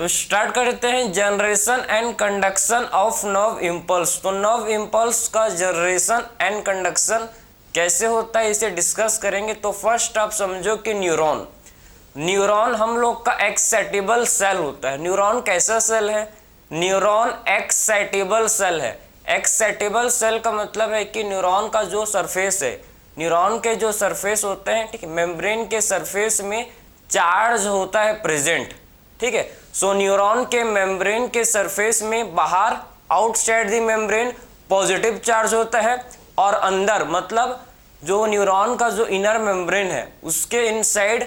तो स्टार्ट करते हैं generation and conduction of nerve impulse. तो नर्व इम्पल्स का जनरेशन एंड कंडक्शन कैसे होता है इसे डिस्कस करेंगे। तो फर्स्ट आप समझो कि न्यूरॉन, न्यूरॉन हम लोग का एक्साइटेबल सेल होता है। न्यूरॉन कैसा सेल है? न्यूरॉन एक्साइटेबल सेल है। एक्साइटेबल सेल का मतलब है कि न्यूरॉन का जो सरफेस है, न्यूरॉन के जो सरफेस होते हैं, ठीक है, मेम्ब्रेन के सरफेस में चार्ज होता है प्रेजेंट, ठीक है। सो न्यूरॉन के मेम्ब्रेन के सरफेस में बाहर outside the membrane positive charge होता है और अंदर मतलब जो न्यूरॉन का जो इनर मेम्ब्रेन है उसके इनसाइड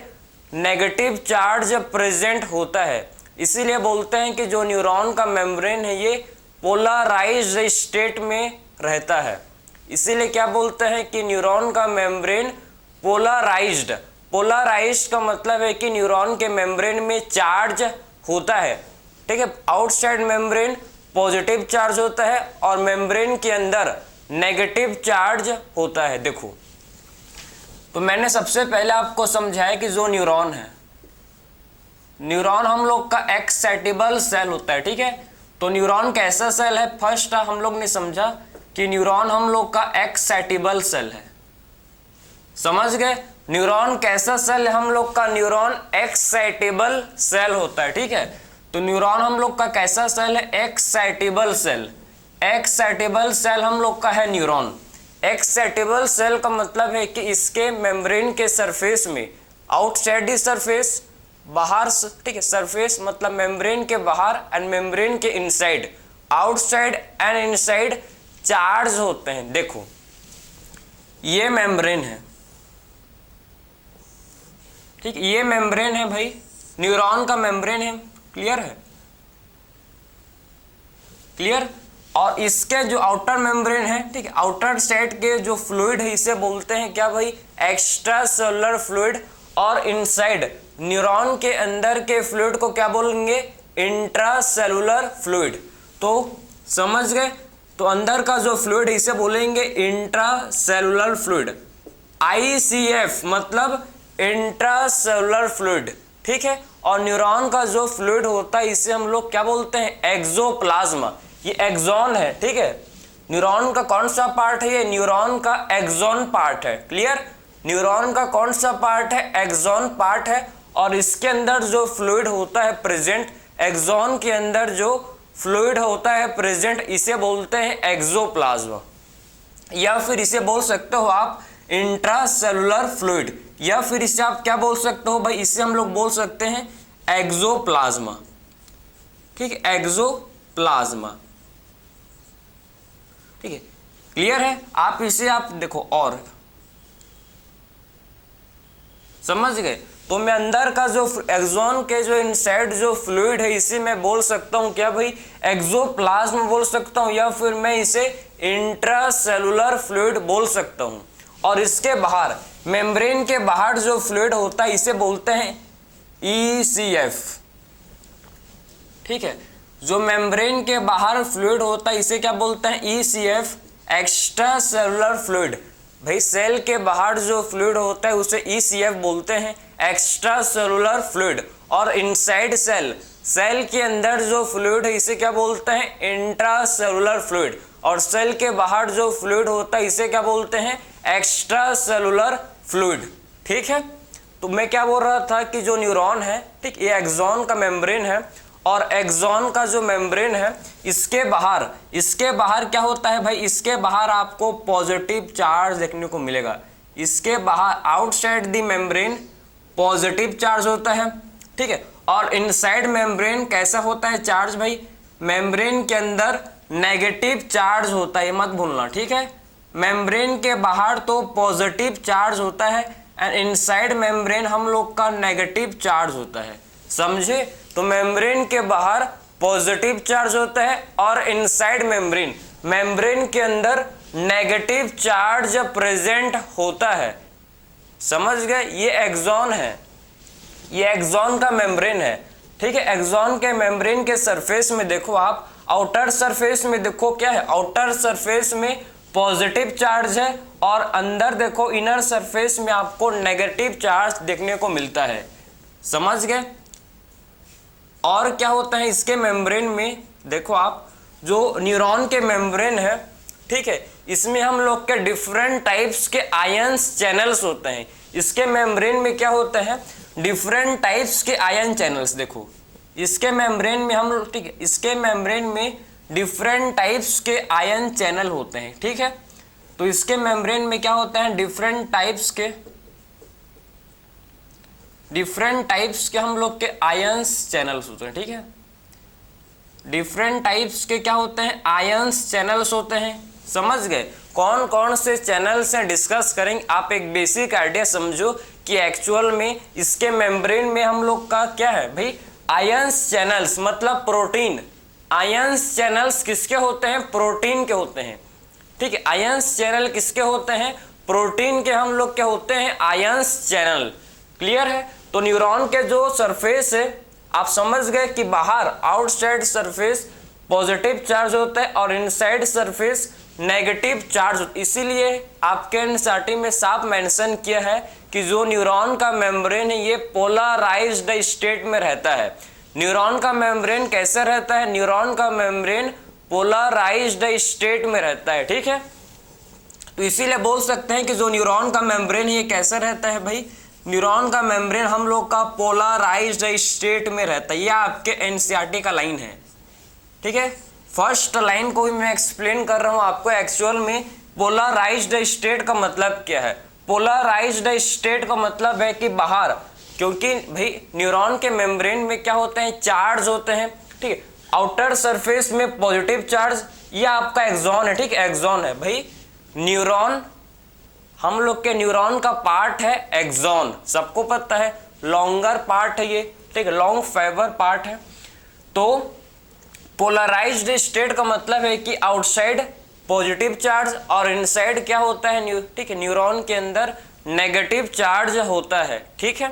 नेगेटिव चार्ज प्रेजेंट होता है। इसीलिए बोलते हैं कि जो न्यूरॉन का मेम्ब्रेन है ये पोलराइज्ड स्टेट में रहता है। इसीलिए क्या बोलते हैं कि न्यूरॉन का मेम्ब्रेन पोलराइज्ड। पोलराइज्ड का मतलब है कि न्यूरॉन के मेम्ब्रेन में चार्ज होता है, ठीक है। आउटसाइड मेम्ब्रेन पॉजिटिव चार्ज होता है और मेम्ब्रेन के अंदर नेगेटिव चार्ज होता है। देखो, तो मैंने सबसे पहले आपको समझाया कि जो न्यूरॉन है, न्यूरॉन हम लोग का एक्साइटेबल सेल होता है, ठीक है। तो न्यूरॉन कैसा सेल है? फर्स्ट हम लोग ने समझा कि न्यूरॉन हम लोग का एक्साइटेबल सेल है। समझ गए? न्यूरॉन कैसा सेल है हम लोग का? न्यूरॉन एक्साइटेबल सेल होता है, ठीक है। तो न्यूरॉन हम लोग का कैसा सेल है? Excitable cell. एक्साइटेबल सेल हम लोग का है न्यूरॉन। एक्साइटेबल सेल का मतलब है कि इसके मेम्ब्रेन के सरफेस में आउटसाइड द सरफेस, बाहर, ठीक है, सरफेस मतलब मेम्ब्रेन के बाहर एंड मेम्ब्रेन के inside, outside and inside charge होते हैं। देखो, ये मेम्ब्रेन है, ठीक, ये मेम्ब्रेन है भाई, न्यूरॉन का मेम्ब्रेन है। क्लियर है? क्लियर? और इसके जो आउटर मेम्ब्रेन है, ठीक है, आउटर साइड के जो फ्लूइड है इसे बोलते हैं क्या भाई? Extra cellular fluid. और इनसाइड न्यूरॉन के अंदर के फ्लूइड को क्या बोलेंगे? Intracellular fluid. तो समझ गए? तो अंदर का जो फ्लूइड है इसे बोलेंगे इंट्रासेलुलर फ्लूइड। ICF मतलब इंट्रासेलुलर फ्लूइड, ठीक है। और न्यूरॉन का जो फ्लूइड होता है इसे हम लोग क्या बोलते हैं? एक्सोप्लाज्मा। ये एक्सॉन है, ठीक है। न्यूरॉन का कौन सा पार्ट है? ये न्यूरॉन का एक्सॉन पार्ट है। क्लियर? न्यूरॉन का कौन सा पार्ट है? एक्सॉन पार्ट है। और इसके अंदर जो फ्लूइड होता है प्रेजेंट, एक्सॉन के अंदर जो फ्लूइड होता है प्रेजेंट, इसे बोलते हैं एक्सोप्लाज्मा। या फिर इसे बोल सकते हो आप इंट्रासेलुलर फ्लूइड, या फिर इसे आप क्या बोल सकते हो भाई? इसे हम लोग बोल सकते हैं एक्सोप्लाज्मा, ठीक है, एक्सोप्लाज्मा, ठीक है। क्लियर है? आप इसे आप देखो और समझ गए? तो मैं अंदर का जो एक्सॉन के जो इनसाइड जो फ्लूइड है इसे मैं बोल सकता हूं क्या भाई? एक्सोप्लाज्म बोल सकता हूं, या फिर मैं इसे इंट्रासेलुलर फ्लूइड बोल सकता हूं। और इसके बाहर मेम्ब्रेन के बाहर जो फ्लूइड होता है इसे बोलते हैं ECF, ठीक है। जो मेम्ब्रेन के बाहर फ्लूइड होता है इसे क्या बोलते हैं? ECF, extra cellular fluid. भाई सेल के बाहर जो फ्लूइड होता है उसे ECF बोलते हैं, एक्स्ट्रा सेलुलर फ्लूइड। और इनसाइड सेल, सेल के अंदर जो फ्लूइड है इसे क्या बोलते हैं? Intracellular fluid. और सेल के बाहर जो फ्लूइड होता है इसे क्या बोलते हैं? एक्स्ट्रा सेलुलर फ्लूइड, ठीक है। तो मैं क्या बोल रहा था कि जो न्यूरॉन है, ठीक, ये एक्सॉन का मेम्ब्रेन है। और एक्सॉन का जो मेम्ब्रेन है इसके बाहर क्या होता है भाई? इसके बाहर आपको पॉजिटिव चार्ज देखने को मिलेगा। इसके बाहर outside the membrane positive charge होता है, ठीक है। और इनसाइड मेम्ब्रेन कैसा होता है चार्ज भाई? मेम्ब्रेन के अंदर नेगेटिव चार्ज होता है, मत भूलना, ठीक है। मेम्ब्रेन के बाहर तो पॉजिटिव चार्ज होता है एंड इनसाइड मेम्ब्रेन हम लोग का नेगेटिव चार्ज होता है। समझे? तो मेम्ब्रेन के बाहर पॉजिटिव चार्ज होता है और इनसाइड मेम्ब्रेन के अंदर नेगेटिव चार्ज प्रेजेंट होता है। समझ गए? ये एक्सॉन है, ये एक्सॉन का मेम्ब्रेन है, ठीक है। एक्सॉन के मेम्ब्रेन के सरफेस में देखो आप, आउटर सरफेस में देखो क्या है? आउटर सरफेस में पॉजिटिव चार्ज है और अंदर देखो इनर सरफेस में आपको नेगेटिव चार्ज देखने को मिलता है। समझ गए? और क्या होता है इसके मेम्ब्रेन में, देखो आप जो न्यूरॉन के मेम्ब्रेन है, ठीक है, इसमें हम लोग के डिफरेंट टाइप्स के आयंस चैनल्स होते हैं। इसके मेम्ब्रेन में क्या होता है, डिफरेंट टाइप्स के आयन चैनल्स। देखो इसके मेम्ब्रेन में हम लोग, ठीक है, इसके मेम्ब्रेन में डिफरेंट टाइप्स के आयन चैनल होते हैं, ठीक है। तो इसके मेम्ब्रेन में क्या होता है, डिफरेंट टाइप्स के हम लोग के आयंस चैनल्स होते हैं, ठीक है। डिफरेंट टाइप्स के क्या होते हैं, आयंस चैनल्स होते हैं। समझ गए कौन कौन से चैनल्स हैं, डिस्कस करेंगे। आप एक बेसिक आइडिया समझो कि एक्चुअल में इसके मेम्ब्रेन में हम लोग का क्या है भाई, आयंस चैनल्स, मतलब प्रोटीन। आयंस चैनल्स किसके होते हैं, प्रोटीन के होते हैं, ठीक है। आयंस चैनल किसके होते हैं, प्रोटीन के हम लोग क्या होते हैं, आयंस चैनल। क्लियर है। तो न्यूरॉन के जो सरफेस है, आप समझ गए कि बाहर आउटसाइड सरफेस पॉजिटिव चार्ज होता है और इनसाइड सरफेस नेगेटिव चार्ज। इसीलिए आपके एनसीईआरटी में साफ मेंशन किया है कि जो न्यूरॉन का मेम्ब्रेन है ये पोलराइज्ड स्टेट में रहता है। न्यूरॉन का मेम्ब्रेन कैसे रहता है, न्यूरॉन का मेम्ब्रेन पोलराइज्ड स्टेट में रहता है, ठीक है। तो इसीलिए बोल सकते हैं कि जो न्यूरॉन का मेम्ब्रेन है ये कैसा रहता है भाई, न्यूरॉन का मेम्ब्रेन हम लोग का पोलराइज्ड स्टेट में रहता है। ये आपके एनसीईआरटी का लाइन है, ठीक है। फर्स्ट लाइन को भी मैं एक्सप्लेन कर रहा हूं आपको। एक्चुअल में पोलराइज्ड स्टेट का मतलब क्या है, पोलराइज्ड स्टेट का मतलब है कि बाहर, क्योंकि भाई न्यूरॉन के मेम्ब्रेन में क्या होते हैं, चार्ज होते हैं, ठीक है। आउटर सरफेस में पॉजिटिव चार्ज, ये आपका एक्सॉन है, ठीक है, एक्सॉन है भाई। न्यूरॉन, हम लोग के न्यूरॉन का पार्ट है एक्सॉन, सबको पता है, लॉन्गर पार्ट है ये, ठीक है, लॉन्ग फाइबर पार्ट है। तो पोलराइज्ड स्टेट का मतलब है कि आउटसाइड पॉजिटिव चार्ज और इनसाइड क्या होता है, ठीक है, न्यूरॉन के अंदर नेगेटिव चार्ज होता है, ठीक है।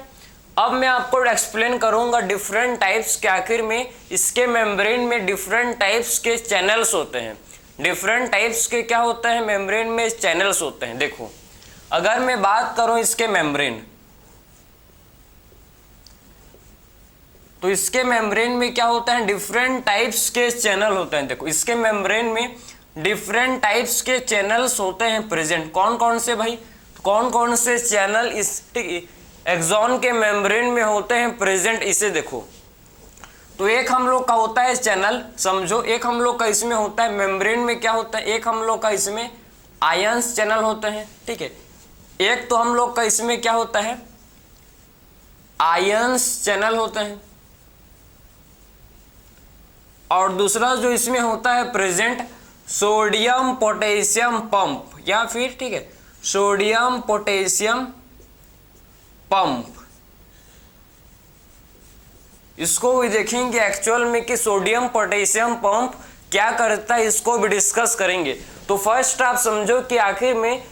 अब मैं आपको एक्सप्लेन करूंगा डिफरेंट टाइप्स के, आखिर में इसके मेम्ब्रेन में डिफरेंट टाइप्स के चैनल्स होते हैं। डिफरेंट टाइप्स के क्या होता है, मेम्ब्रेन में चैनल्स होते हैं। देखो अगर मैं बात करूं इसके मेम्ब्रेन, तो इसके मेम्ब्रेन में क्या होता है, डिफरेंट टाइप्स के चैनल होते हैं। देखो इसके मेम्ब्रेन में डिफरेंट टाइप्स के चैनल्स होते हैं प्रेजेंट। कौन कौन से भाई, कौन कौन से चैनल इस एक्सॉन के मेम्ब्रेन में होते हैं प्रेजेंट, इसे देखो। तो एक हम लोग का होता है चैनल, समझो, एक हम लोग का इसमें होता है मेम्ब्रेन में क्या होता है, एक हम लोग का इसमें आयंस चैनल होते हैं, ठीक है। एक तो हम लोग का इसमें क्या होता है, आयंस चैनल होते हैं, और दूसरा जो इसमें होता है प्रेजेंट, सोडियम पोटेशियम पंप, या फिर ठीक है सोडियम पोटेशियम पंप। इसको भी देखेंगे एक्चुअल में कि सोडियम पोटेशियम पंप क्या करता है, इसको भी डिस्कस करेंगे। तो फर्स्ट आप समझो कि आखिर में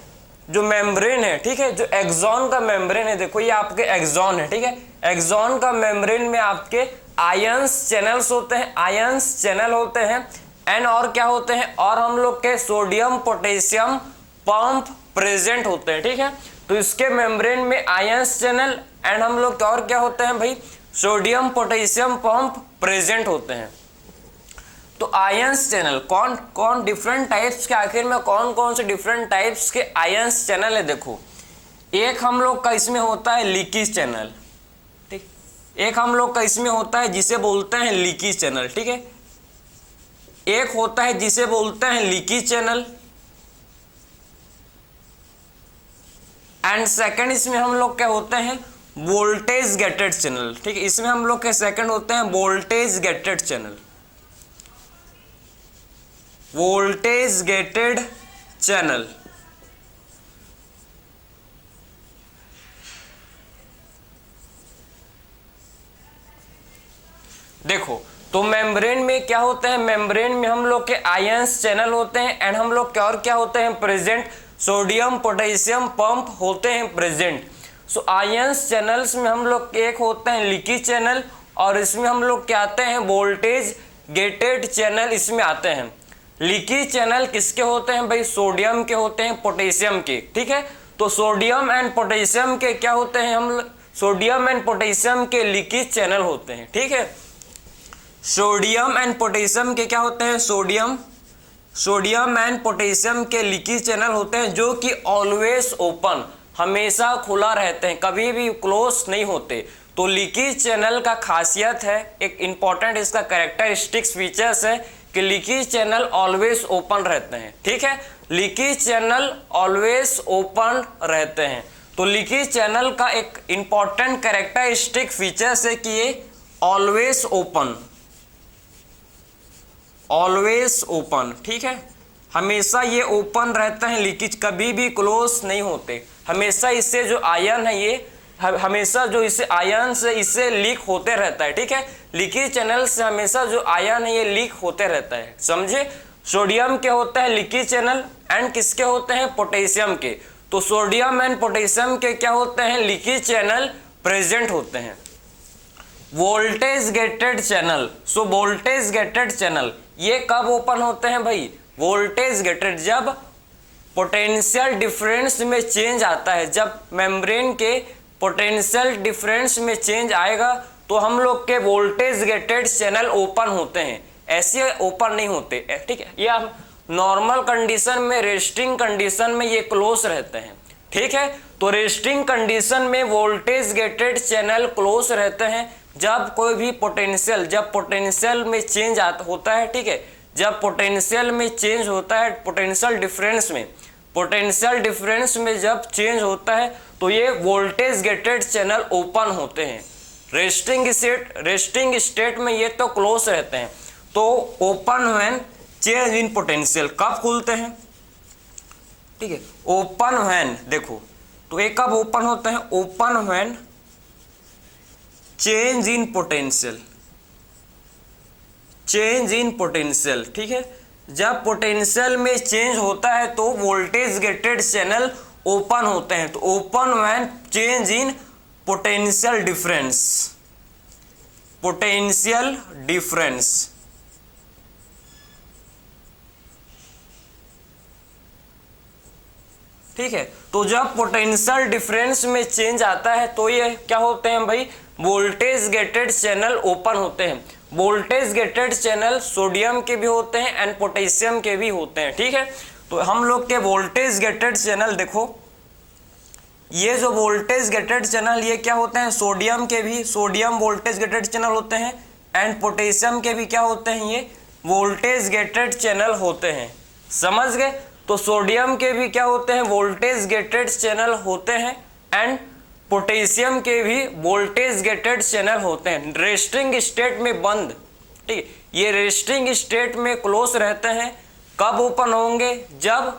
जो मेम्ब्रेन है, ठीक है, जो एक्सॉन का मेम्ब्रेन है, देखो ये आपके एक्सॉन है, ठीक है। एक्सॉन का मेम्ब्रेन में आपके आयंस चैनल्स होते हैं, आयंस चैनल होते हैं, एंड और क्या होते हैं, और हम लोग के सोडियम पोटेशियम पंप प्रेजेंट होते हैं, ठीक है। तो इसके मेम्ब्रेन में आयंस चैनल एंड हम लोग और क्या होते हैं भाई, सोडियम पोटेशियम पंप प्रेजेंट होते हैं। तो आयंस चैनल कौन कौन डिफरेंट टाइप्स के, आखिर में कौन कौन से डिफरेंट टाइप्स के आयंस चैनल है, देखो। एक हम लोग का इसमें होता है लीकेज चैनल, ठीक। एक हम लोग का इसमें होता है जिसे बोलते हैं लीकेज चैनल, ठीक है। एक होता है जिसे बोलते हैं लीकेज चैनल, एंड सेकंड इसमें हम लोग क्या होते हैं, वोल्टेज गेटेड चैनल, ठीक है। इसमें हम लोग के सेकंड होते हैं voltage gated channel, voltage gated channel. देखो तो मेम्ब्रेन में क्या होता है, मेम्ब्रेन में हम लोग के आयंस चैनल होते हैं, एंड हम लोग क्या और क्या होते हैं प्रेजेंट, सोडियम पोटेशियम पंप होते हैं प्रेजेंट। सो आयंस चैनल्स में हम लोग एक होते हैं लीकेज चैनल, और इसमें हम लोग क्या आते हैं, वोल्टेज गेटेड चैनल इसमें आते हैं। लीकेज चैनल किसके होते हैं भाई, सोडियम के होते हैं, पोटेशियम के, ठीक है। तो सोडियम एंड पोटेशियम के क्या होते हैं, हम सोडियम एंड पोटेशियम के लीकेज चैनल होते हैं, ठीक है। सोडियम एंड पोटेशियम के क्या होते हैं, सोडियम एंड पोटेशियम के लीकेज चैनल होते हैं जो कि ऑलवेज ओपन, हमेशा खुला रहते हैं, कभी भी क्लोज नहीं होते। तो लीकेज चैनल का खासियत है, एक इंपॉर्टेंट इसका कैरेक्टरिस्टिक्स फीचर्स है कि लीकेज चैनल ऑलवेज ओपन रहते हैं। ठीक है, लीकेज चैनल ऑलवेज ओपन रहते हैं। तो लीकेज चैनल का एक इंपॉर्टेंट कैरेक्टरिस्टिक फीचर्स है कि ये ऑलवेज ओपन, ऑलवेज ओपन। ठीक है, हमेशा ये ओपन रहते हैं, लीकेज कभी भी क्लोज नहीं होते। हमेशा इससे जो आयन है ये हमेशा जो इसे आयन से इससे लीक होते रहता है। ठीक है, लीकेज चैनल से हमेशा जो आयन है ये लीक होते रहता है। समझे, सोडियम के होता है लीकेज चैनल एंड किसके होते हैं, पोटेशियम के। तो सोडियम एंड पोटेशियम के क्या होते हैं, लीकेज चैनल प्रेजेंट होते हैं। Voltage gated channel, so voltage gated channel ये कब ओपन होते हैं भाई, वोल्टेज गेटेड, जब पोटेंशियल डिफरेंस में चेंज आता है, जब मेम्ब्रेन के पोटेंशियल डिफरेंस में चेंज आएगा तो हम लोग के वोल्टेज गेटेड चैनल ओपन होते हैं, ऐसे ओपन नहीं होते। ठीक है, ये नॉर्मल कंडीशन में, रेस्टिंग कंडीशन में ये क्लोज रहते हैं। ठीक है, तो रेस्टिंग कंडीशन में वोल्टेज गेटेड चैनल क्लोज रहते हैं जब कोई भी पोटेंशियल, जब पोटेंशियल में चेंज होता है। ठीक है, जब पोटेंशियल में चेंज होता है, पोटेंशियल डिफरेंस में, पोटेंशियल डिफरेंस में जब चेंज होता है तो ये वोल्टेज गेटेड चैनल ओपन होते हैं। रेस्टिंग स्टेट में ये तो क्लोज रहते हैं। तो open when change in potential, कब खुलते हैं, ठीक है, ओपन व्हेन, देखो तो ये कब ओपन होते हैं, open when change in potential, change in potential. ठीक है, जब पोटेंशियल में चेंज होता है तो वोल्टेज गेटेड चैनल ओपन होते हैं। तो open when change in potential difference, potential difference. ठीक है, तो जब पोटेंशियल डिफरेंस में चेंज आता है तो ये क्या होते हैं भाई, वोल्टेज गेटेड चैनल ओपन होते हैं। वोल्टेज गेटेड चैनल सोडियम के भी होते हैं एंड पोटेशियम के भी होते हैं। ठीक है, तो हम लोग के वोल्टेज गेटेड चैनल देखो, ये जो वोल्टेज गेटेड चैनल ये क्या होते हैं, सोडियम के भी, सोडियम वोल्टेज गेटेड चैनल होते हैं एंड पोटेशियम के भी क्या होते हैं, ये वोल्टेज गेटेड चैनल होते हैं। समझ गए, तो सोडियम के भी क्या होते हैं, वोल्टेज गेटेड चैनल होते हैं एंड पोटेशियम के भी वोल्टेज गेटेड चैनल होते हैं। रेस्टिंग स्टेट में बंद, ठीक है, ये रेस्टिंग स्टेट में क्लोज रहते हैं। कब ओपन होंगे, जब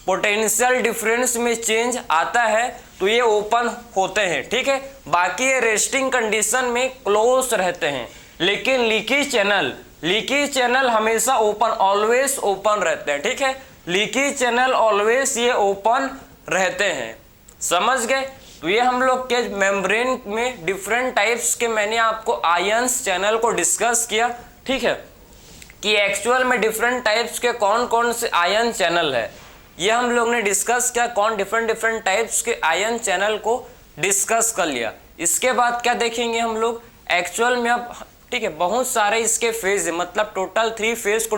पोटेंशियल डिफरेंस में चेंज आता है तो ये ओपन होते हैं। ठीक है, बाकी ये रेस्टिंग कंडीशन में क्लोज रहते हैं। लेकिन लीकेज चैनल हमेशा ओपन, ऑलवेज ओपन रहते हैं। ठीक है, लीकेज चैनल ऑलवेज ये ओपन रहते हैं। समझ गए, तो ये हम लोग के मेम्ब्रेन में डिफरेंट टाइप्स के मैंने आपको आयंस चैनल को डिस्कस किया। ठीक है, कि एक्चुअल में डिफरेंट टाइप्स के कौन कौन से आयन चैनल है, ये हम लोग ने डिस्कस किया, कौन डिफरेंट टाइप्स के आयन चैनल को डिस्कस कर लिया। इसके बाद क्या देखेंगे हम लोग, एक्चुअल में अब, ठीक है, बहुत सारे इसके फेज है, मतलब टोटल 3 फेज को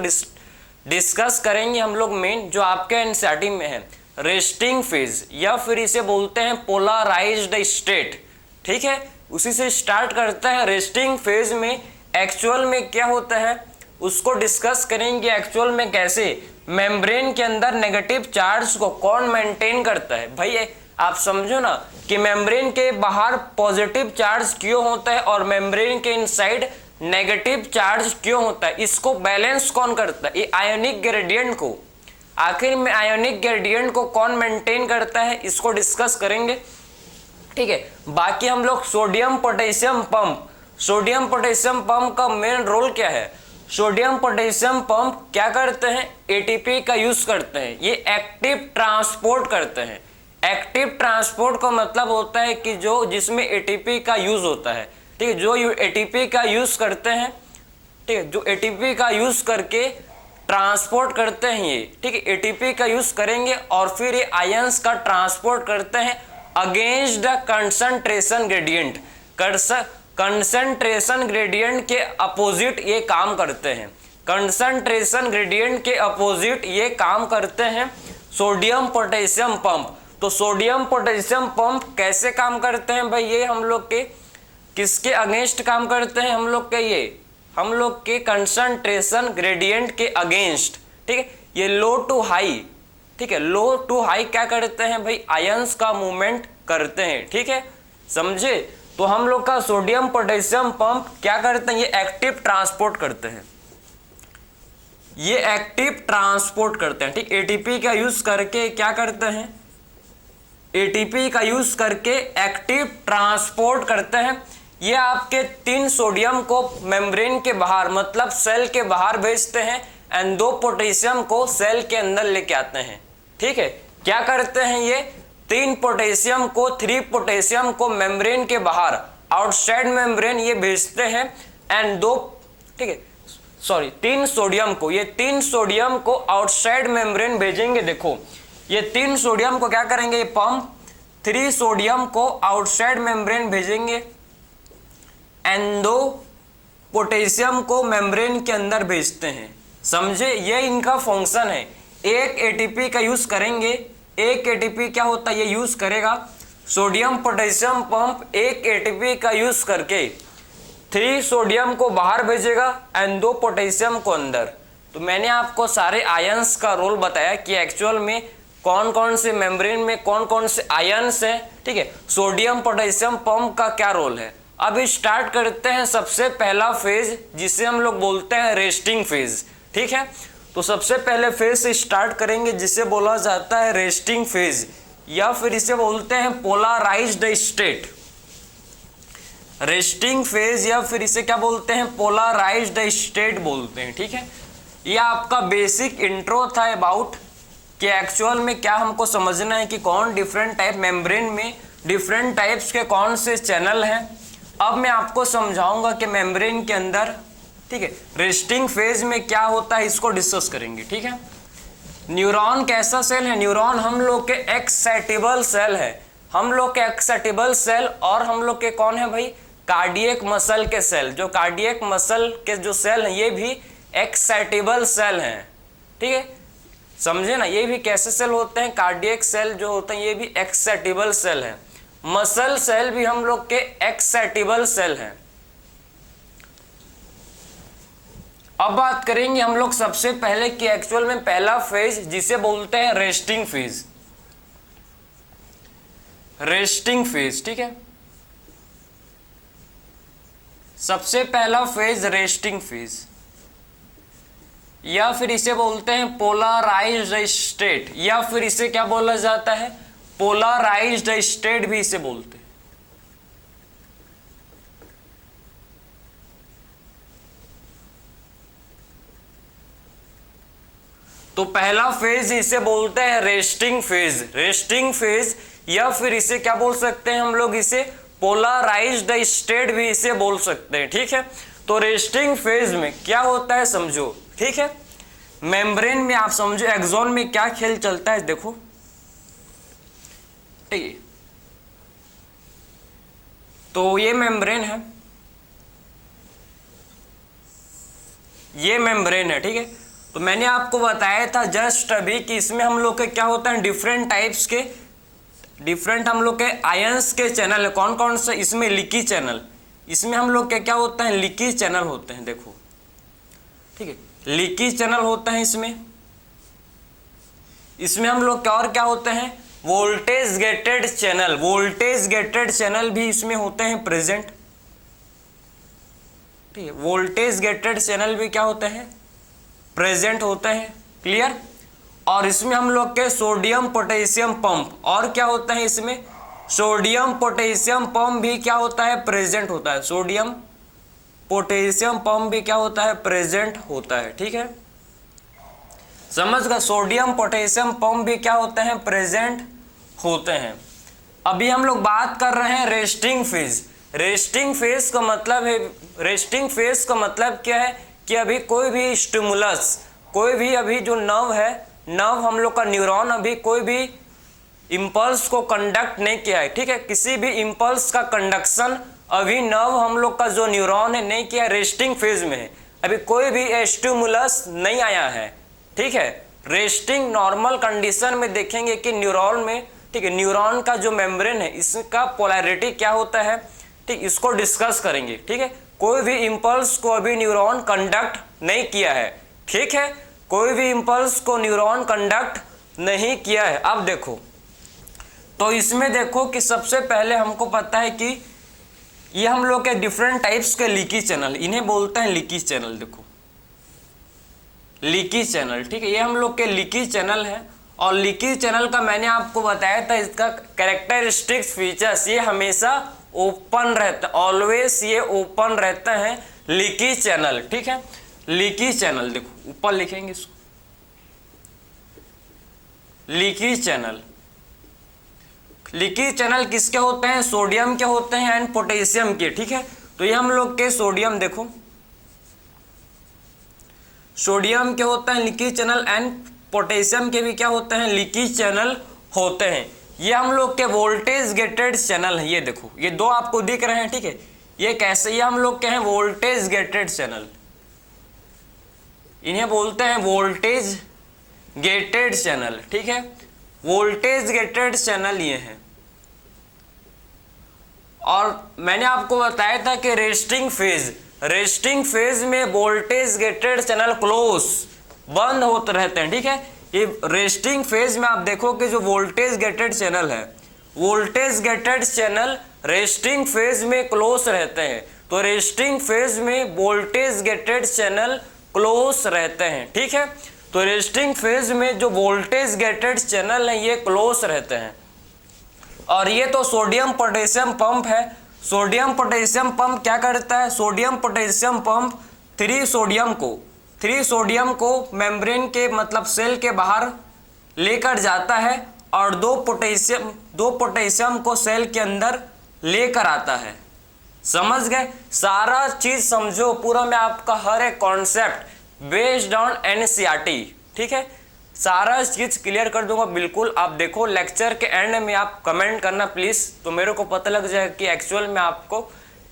डिस्कस करेंगे हम लोग मेन, जो आपके एनसीईआरटी में है, रेस्टिंग फेज या फिर इसे बोलते हैं पोलराइज्ड स्टेट। ठीक है, उसी से स्टार्ट करता है। रेस्टिंग फेज में एक्चुअल में क्या होता है उसको डिस्कस करेंगे, एक्चुअल में कैसे मेम्ब्रेन के अंदर नेगेटिव चार्ज को कौन मेंटेन करता है। भाई आप समझो ना कि मेम्ब्रेन के बाहर पॉजिटिव चार्ज क्यों होता है और मेम्ब्रेन के इनसाइड नेगेटिव चार्ज क्यों होता है, इसको बैलेंस कौन करता है, ये आयोनिक ग्रेडियंट को, आखिर में आयोनिक ग्रेडियंट को कौन मेंटेन करता है, इसको डिस्कस करेंगे। ठीक है, बाकी हम लोग सोडियम पोटेशियम पंप का मेन रोल क्या है, सोडियम पोटेशियम पंप क्या करते हैं, एटीपी का यूज करते हैं, ये एक्टिव ट्रांसपोर्ट करते हैं। एक्टिव ट्रांसपोर्ट का मतलब होता है कि जो जिसमें एटीपी का यूज होता है। ठीक है, जो एटीपी का यूज करते हैं, ठीक है, जो एटीपी का यूज करके ट्रांसपोर्ट करते हैं ये, ठीक है, एटीपी का यूज करेंगे और फिर ये आयंस का ट्रांसपोर्ट करते हैं against the concentration gradient. Concentration gradient के अपोजिट ये काम करते हैं। कंसंट्रेशन ग्रेडियंट के अपोजिट ये काम करते हैं सोडियम पोटेशियम पंप। तो सोडियम पोटेशियम पंप कैसे काम करते हैं भाई, ये हम लोग के किसके अगेंस्ट काम करते हैं, हम लोग के कंसंट्रेशन ग्रेडियंट के अगेंस्ट। ठीक है, ये लो टू हाई, ठीक है, लो टू हाई क्या करते हैं भाई, आयंस का मूवमेंट करते हैं। ठीक है, समझे। तो हम लोग का सोडियम पोटेशियम पंप क्या करते हैं, ये एक्टिव ट्रांसपोर्ट करते हैं, ये एक्टिव ट्रांसपोर्ट करते हैं। ठीक, एटीपी का यूज करके क्या करते हैं, एटीपी का यूज करके एक्टिव ट्रांसपोर्ट करते हैं। ये आपके 3 सोडियम को मेम्ब्रेन के बाहर मतलब सेल के बाहर भेजते हैं एंड 2 पोटेशियम को सेल के अंदर लेके आते हैं। ठीक है, क्या करते हैं, ये 3 पोटेशियम को मेम्ब्रेन के बाहर आउटसाइड मेम्ब्रेन ये भेजते हैं एंड 2, ठीक है, सॉरी 3 सोडियम को, ये 3 सोडियम को आउटसाइड मेम्ब्रेन भेजेंगे। देखो ये 3 सोडियम को क्या करेंगे, ये पंप 3 सोडियम को आउटसाइड मेम्ब्रेन भेजेंगे एंड 2 पोटेशियम को मेम्ब्रेन के अंदर भेजते हैं। समझे, ये इनका फंक्शन है। एक एटीपी का यूज करेंगे, एक एटीपी क्या होता है, ये यूज करेगा सोडियम पोटेशियम पंप एक एटीपी का यूज करके 3 सोडियम को बाहर भेजेगा एंड 2 पोटेशियम को अंदर। तो मैंने आपको सारे आयंस का रोल बताया कि एक्चुअल में कौन कौन से मेम्ब्रेन में कौन कौन से आयंस हैं। ठीक है, सोडियम पोटेशियम पंप का क्या रोल है। अब स्टार्ट करते हैं सबसे पहला फेज, जिसे हम लोग बोलते हैं रेस्टिंग फेज। ठीक है, तो सबसे पहले फेज से स्टार्ट करेंगे जिसे बोला जाता है रेस्टिंग फेज, या फिर इसे बोलते हैं पोलराइज्ड स्टेट। रेस्टिंग फेज या फिर इसे क्या बोलते हैं, पोलराइज्ड स्टेट बोलते हैं। ठीक है, यह आपका बेसिक इंट्रो था अबाउट कि एक्चुअल में क्या हमको समझना है कि कौन डिफरेंट टाइप मेम्ब्रेन में डिफरेंट टाइप्स के कौन से चैनल हैं। अब मैं आपको समझाऊंगा कि मेम्ब्रेन के अंदर, ठीक है, रेस्टिंग फेज में क्या होता है, इसको डिस्कस करेंगे। ठीक है, न्यूरॉन कैसा सेल है, न्यूरॉन हम लोग के एक्साइटेबल सेल है, हम लोग के एक्साइटेबल सेल, और हम लोग के कौन है भाई, कार्डियक मसल के सेल। जो कार्डियक मसल के जो सेल हैं ये भी एक्साइटेबल सेल हैं। ठीक है, समझे ना, ये भी कैसे सेल होते हैं, कार्डियक सेल जो होते हैं ये भी एक्साइटेबल सेल है। मसल सेल भी हम लोग के एक्साइटेबल सेल हैं। अब बात करेंगे हम लोग सबसे पहले कि एक्चुअल में पहला फेज जिसे बोलते हैं रेस्टिंग फेज। रेस्टिंग फेज, ठीक है, सबसे पहला फेज रेस्टिंग फेज, या फिर इसे बोलते हैं पोलराइज्ड स्टेट, या फिर इसे क्या बोला जाता है, पोलराइज्ड स्टेट भी इसे बोलते हैं। तो पहला फेज इसे बोलते हैं रेस्टिंग फेज, रेस्टिंग फेज, या फिर इसे क्या बोल सकते हैं हम लोग, इसे पोलराइज्ड स्टेट भी इसे बोल सकते हैं। ठीक है, तो रेस्टिंग फेज में क्या होता है समझो। ठीक है, मेम्ब्रेन में आप समझो एक्सॉन में क्या खेल चलता है, देखो ठीक है, तो ये मेम्ब्रेन है, ये मेम्ब्रेन है। ठीक है, तो मैंने आपको बताया था जस्ट अभी कि इसमें हम लोग के क्या होता है, डिफरेंट टाइप्स के डिफरेंट हम लोग के आयंस के चैनल है। कौन कौन से, इसमें लीकी चैनल, इसमें हम लोग के क्या होता है, लीकी चैनल होते हैं। देखो ठीक है, लीकी चैनल होता है इसमें हम लोग क्या और क्या होते हैं, voltage gated channel, voltage gated channel भी इसमें होते हैं प्रेजेंट। ठीक है, वोल्टेज गेटेड चैनल भी क्या होते हैं, प्रेजेंट होते हैं। क्लियर। और इसमें हम लोग के सोडियम पोटेशियम पंप, और क्या होता है इसमें, सोडियम पोटेशियम पंप भी क्या होता है, प्रेजेंट होता है। सोडियम पोटेशियम पंप भी क्या होता है, प्रेजेंट होता है। ठीक है, समझ गए, सोडियम पोटेशियम पंप भी क्या होते हैं, प्रेजेंट होते हैं। अभी हम लोग बात कर रहे हैं रेस्टिंग फेज। रेस्टिंग फेज का मतलब है, रेस्टिंग फेज का मतलब क्या है कि अभी कोई भी स्टिमुलस, कोई भी अभी जो नर्व है, नर्व हम लोग का न्यूरॉन अभी कोई भी इम्पल्स को कंडक्ट नहीं किया है। ठीक है, किसी भी इम्पल्स का कंडक्शन अभी नर्व हम लोग का जो न्यूरॉन है नहीं किया, रेस्टिंग फेज में है, अभी कोई भी स्टिमुलस नहीं आया है, ठीक है। रेस्टिंग नॉर्मल कंडीशन में देखेंगे कि न्यूरॉन में, ठीक है, न्यूरॉन का जो मेम्ब्रेन है इसका पोलैरिटी क्या होता है, ठीक, इसको डिस्कस करेंगे, ठीक है। कोई भी इंपल्स को अभी न्यूरॉन कंडक्ट नहीं किया है, ठीक है, कोई भी इंपल्स को न्यूरॉन कंडक्ट नहीं किया है। अब देखो, तो इसमें देखो कि सबसे पहले हमको पता है कि ये हम लोग के डिफरेंट टाइप्स के लीकी चैनल, इन्हें बोलते हैं लीकी चैनल। देखो लीकी चैनल, ठीक है, ये हम लोग के लीकी चैनल है। और लीकी चैनल का मैंने आपको बताया था इसका कैरेक्टरिस्टिक्स फीचर्स, ये हमेशा ओपन रहता है, ऑलवेज ये ओपन रहता है लीकी चैनल, ठीक है। लीकी चैनल देखो ऊपर लिखेंगे इसको, लीकी चैनल। लीकी चैनल किसके होते हैं, सोडियम के होते हैं एंड पोटेशियम के, ठीक है। तो ये हम लोग के सोडियम, देखो सोडियम के होते हैं लीकी चैनल एंड पोटेशियम के भी क्या होते हैं, लीकी चैनल होते हैं। ये हम लोग के वोल्टेज गेटेड चैनल है, ये देखो ये दो आपको दिख रहे हैं, ठीक है। ये कैसे, ये हम लोग के हैं वोल्टेज गेटेड चैनल, इन्हें बोलते हैं वोल्टेज गेटेड चैनल, ठीक है। वोल्टेज गेटेड चैनल ये है। और मैंने आपको बताया था कि रेस्टिंग फेज में वोल्टेज गेटेड चैनल क्लोज बंद होते रहते हैं, ठीक है। ये रेस्टिंग फेज में आप देखो कि जो वोल्टेज गेटेड चैनल है, voltage gated channel resting phase में क्लोज रहते हैं। तो रेस्टिंग फेज में वोल्टेज गेटेड चैनल क्लोज रहते हैं, ठीक है। तो रेस्टिंग फेज में जो वोल्टेज गेटेड चैनल है ये क्लोज रहते हैं। और ये तो सोडियम पोटेशियम पंप है। सोडियम पोटेशियम पंप क्या करता है, सोडियम पोटेशियम पंप 3 सोडियम को मेम्ब्रेन के मतलब सेल के बाहर लेकर जाता है और 2 पोटेशियम को सेल के अंदर लेकर आता है। समझ गए, सारा चीज समझो पूरा, मैं आपका हर एक कॉन्सेप्ट बेस्ड ऑन एनसीईआरटी, ठीक है, सारा चीज क्लियर कर दूंगा बिल्कुल। आप देखो लेक्चर के एंड में आप कमेंट करना प्लीज, तो मेरे को पता लग जाएगा कि एक्चुअल में आपको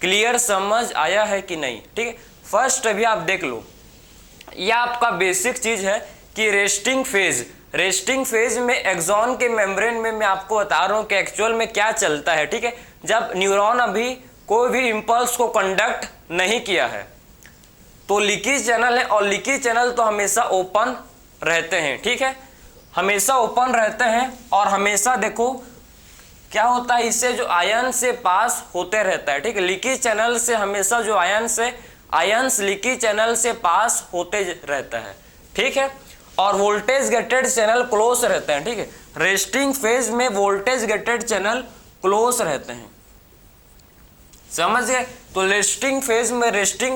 क्लियर समझ आया है कि नहीं, ठीक है। फर्स्ट अभी आप देख लो, यह आपका बेसिक चीज है कि रेस्टिंग फेज में एक्सॉन के मेम्ब्रेन में मैं आपको बता रहा हूं कि एक्चुअल में क्या चलता है, ठीक है। जब न्यूरॉन अभी कोई भी इंपल्स को कंडक्ट नहीं किया है तो लीकी चैनल है, और लीकी चैनल तो हमेशा ओपन रहते हैं, ठीक है, हमेशा ओपन रहते हैं। और हमेशा देखो क्या होता है, इससे जो आयन से पास होते रहता है, ठीक है। लीकी चैनल से हमेशा जो आयंस लीकी चैनल से पास होते रहता है, ठीक है। और वोल्टेज गेटेड चैनल क्लोज रहते हैं, ठीक है। रेस्टिंग फेज में वोल्टेज गेटेड चैनल क्लोज रहते हैं, समझ गए। तो रेस्टिंग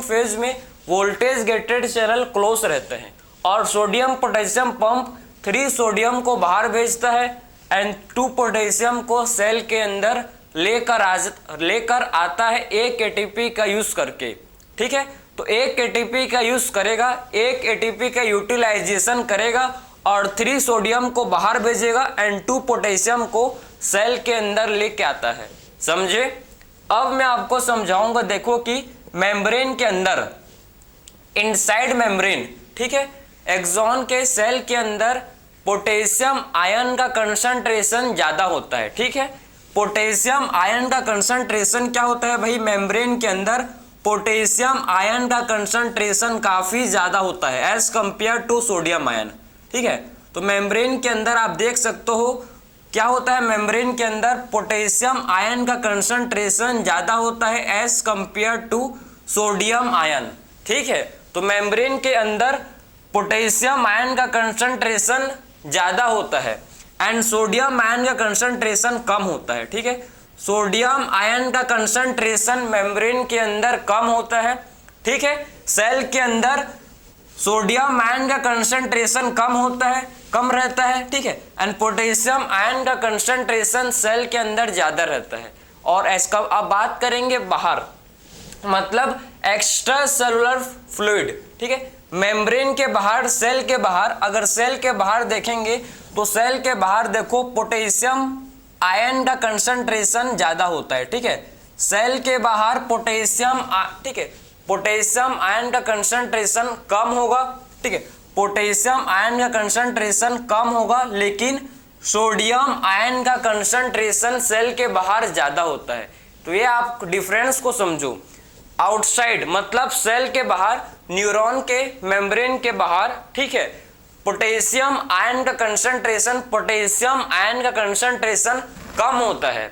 फेज में वोल्टेज गेटेड चैनल क्लोज रहते हैं। और सोडियम पोटेशियम पंप 3 सोडियम को बाहर भेजता है एंड 2 पोटेशियम को सेल के अंदर लेकर आता है 1 एटीपी का यूज करके, ठीक है। तो 1 एटीपी का यूज करेगा, 1 एटीपी का यूटिलाइजेशन करेगा और 3 सोडियम को बाहर भेजेगा एंड 2 पोटेशियम को सेल के अंदर लेके आता है, समझे। अब मैं आपको समझाऊंगा, देखो कि मेम्ब्रेन के अंदर, इनसाइड मेम्ब्रेन, ठीक है, एक्सॉन के सेल के अंदर पोटेशियम आयन का कंसंट्रेशन ज्यादा होता है, ठीक है। पोटेशियम आयन का कंसंट्रेशन क्या होता है भाई, मेम्ब्रेन के अंदर पोटेशियम आयन का कंसंट्रेशन काफी ज्यादा होता है as compare to sodium ion, ठीक है। तो मेम्ब्रेन के अंदर आप देख सकते हो क्या होता है, मेम्ब्रेन के अंदर पोटेशियम आयन का कंसंट्रेशन ज्यादा होता है as compare to sodium ion, ठीक है। तो मेम्ब्रेन के अंदर पोटेशियम आयन का कंसंट्रेशन ज्यादा होता है एंड सोडियम आयन का कंसंट्रेशन कम होता है, ठीक है। सोडियम आयन का कंसंट्रेशन मेम्ब्रेन के अंदर कम होता है, ठीक है। सेल के अंदर सोडियम आयन का कंसंट्रेशन कम रहता है, ठीक है। एंड पोटेशियम आयन का कंसंट्रेशन सेल के अंदर ज्यादा रहता है। और इसका अब बात करेंगे बाहर, मतलब एक्स्ट्रा सेलुलर फ्लूइड, ठीक है। मेम्ब्रेन के बाहर, सेल के बाहर, अगर सेल के बाहर देखेंगे तो सेल के बाहर देखो पोटेशियम आयन का कंसंट्रेशन ज्यादा होता है, ठीक है। सेल के बाहर पोटेशियम, ठीक है, पोटेशियम आयन का कंसंट्रेशन कम होगा, ठीक है, पोटेशियम आयन का कंसंट्रेशन कम होगा, लेकिन सोडियम आयन का कंसंट्रेशन सेल के बाहर ज्यादा होता है। तो ये आप डिफरेंस को समझो। आउटसाइड मतलब सेल के बाहर, न्यूरॉन के मेम्ब्रेन के बाहर, ठीक है, पोटेशियम आयन का कंसंट्रेशन, पोटेशियम आयन का कंसंट्रेशन कम होता है,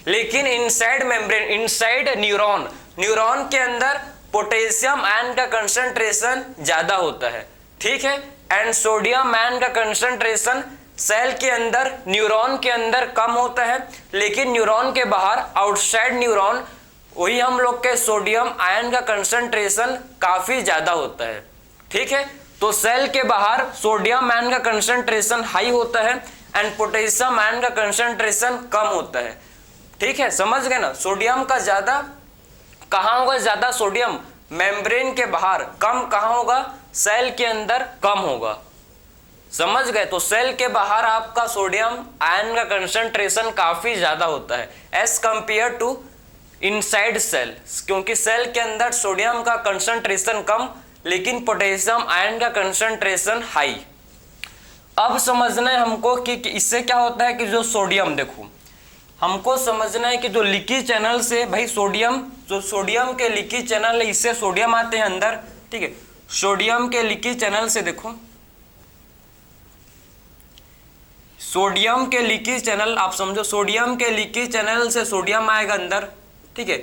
लेकिन inside membrane, inside neuron, neuron के अंदर पोटेशियम आयन का कंसंट्रेशन ज्यादा होता है, ठीक है। एंड सोडियम आयन का कंसंट्रेशन सेल के अंदर, न्यूरॉन के अंदर कम होता है, लेकिन न्यूरॉन के बाहर, आउटसाइड न्यूरॉन, वही हम लोग के सोडियम आयन का कंसंट्रेशन काफी ज्यादा होता है, ठीक है। तो सेल के बाहर सोडियम आयन का कंसंट्रेशन हाई होता है एंड पोटेशियम आयन का कंसंट्रेशन कम होता है, ठीक है, समझ गए ना। सोडियम का ज्यादा कहाँ होगा, ज्यादा सोडियम मेम्ब्रेन के बाहर, कम कहाँ होगा, सेल के अंदर कम होगा, समझ गए। तो सेल के बाहर आपका सोडियम आयन का कंसंट्रेशन काफी ज्यादा होता है as compare to inside cell, क्योंकि सेल के अंदर सोडियम का कंसंट्रेशन कम, लेकिन पोटेशियम आयन का कंसंट्रेशन हाई। अब समझना है हमको कि इससे क्या होता है कि जो सोडियम, देखो हमको समझना है कि जो लीकी चैनल से भाई सोडियम, जो सोडियम के लीकी चैनल है, इससे सोडियम आते हैं अंदर, ठीक है, सोडियम के लीकी चैनल से, देखो सोडियम के लीकी चैनल, आप समझो सोडियम के लीकी चैनल से सोडियम आएगा अंदर, ठीक है,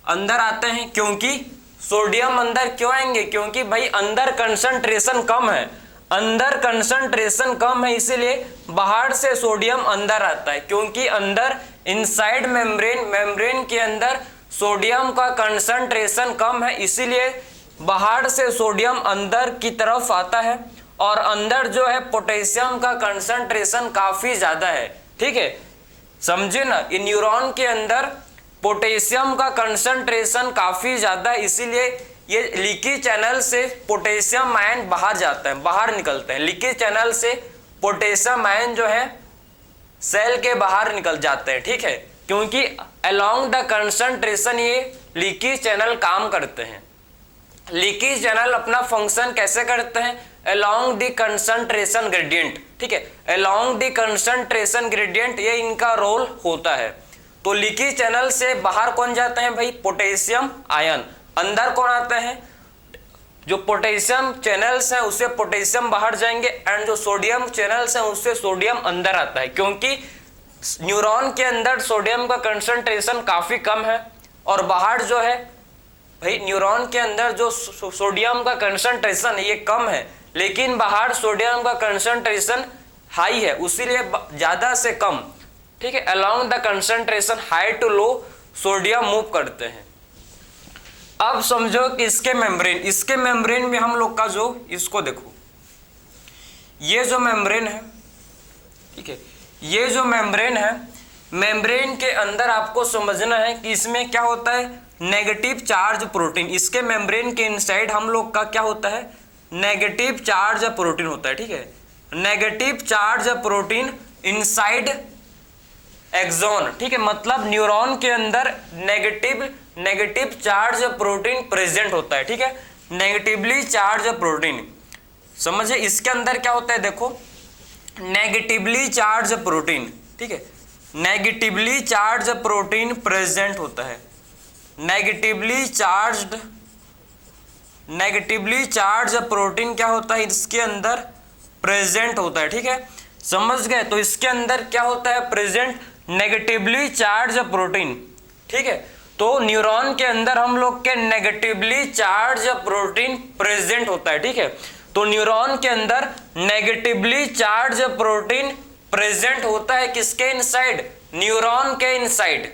अंदर आते हैं, क्योंकि सोडियम अंदर क्यों आएंगे, क्योंकि भाई अंदर कंसंट्रेशन कम है, अंदर कंसंट्रेशन कम है, इसीलिए बाहर से सोडियम अंदर आता है, क्योंकि अंदर इनसाइड मेम्ब्रेन, मेम्ब्रेन के अंदर सोडियम का कंसंट्रेशन कम है, इसीलिए बाहर से सोडियम अंदर की तरफ आता है, और अंदर जो है पोटेशियम का कंसंट्रेशन काफी ज्यादा है, ठीक है, समझे ना। ये न्यूरॉन के अंदर पोटेशियम का कंसंट्रेशन काफी ज्यादा है, इसीलिए ये लीकी चैनल से पोटेशियम आयन बाहर जाता है, बाहर निकलते हैं, लीकी चैनल से पोटेशियम आयन जो है सेल के बाहर निकल जाते हैं, ठीक है, क्योंकि अलोंग द कंसंट्रेशन ये लीकी चैनल काम करते हैं। लीकी चैनल अपना फंक्शन कैसे करते हैं, अलोंग द कंसंट्रेशन ग्रेडियंट, ठीक है, अलोंग द कंसंट्रेशन ग्रेडियंट, ये इनका रोल होता है। तो लीकी चैनल से बाहर कौन जाते हैं भाई, पोटेशियम आयन, अंदर कौन आते हैं, जो पोटेशियम चैनल्स हैं उससे पोटेशियम बाहर जाएंगे, एंड जो सोडियम चैनल्स हैं उससे सोडियम अंदर आता है, क्योंकि न्यूरॉन के अंदर सोडियम का कंसंट्रेशन काफी कम है, और बाहर जो है भाई न्यूरॉन के अंदर जो सोडियम का कंसंट्रेशन है ये कम है, लेकिन बाहर सोडियम का कंसंट्रेशन हाई है, उसीलिए ज्यादा से कम, ठीक है, along the concentration high to low sodium move करते हैं। अब समझो कि इसके मेम्ब्रेन, इसके मेम्ब्रेन में हम लोग का जो, इसको देखो, ये जो मेम्ब्रेन है, ठीक है, ये जो मेम्ब्रेन है, मेम्ब्रेन के अंदर आपको समझना है कि इसमें क्या होता है, नेगेटिव चार्ज प्रोटीन, इसके मेम्ब्रेन के इनसाइड हम लोग का क्या होता है, नेगेटिव चार्ज प्रोटीन होता है, ठीक है, negative charge protein inside axon, ठीक है, मतलब न्यूरॉन के अंदर नेगेटिव चार्ज प्रोटीन प्रेजेंट होता है, ठीक है, नेगेटिवली चार्ज प्रोटीन, समझे। इसके अंदर क्या होता है, देखो नेगेटिवली चार्ज प्रोटीन, ठीक है, नेगेटिवली चार्ज प्रोटीन प्रेजेंट होता है, नेगेटिवली चार्ज प्रोटीन क्या होता है, इसके अंदर प्रेजेंट होता है, ठीक है, समझ गए। तो इसके अंदर क्या होता है, प्रेजेंट नेगेटिवली चार्ज प्रोटीन, ठीक है, तो न्यूरॉन के अंदर हम लोग के नेगेटिवली चार्ज प्रोटीन प्रेजेंट होता है, ठीक है, तो न्यूरॉन के अंदर नेगेटिवली चार्ज प्रोटीन प्रेजेंट होता है, किसके इनसाइड, न्यूरॉन के इनसाइड,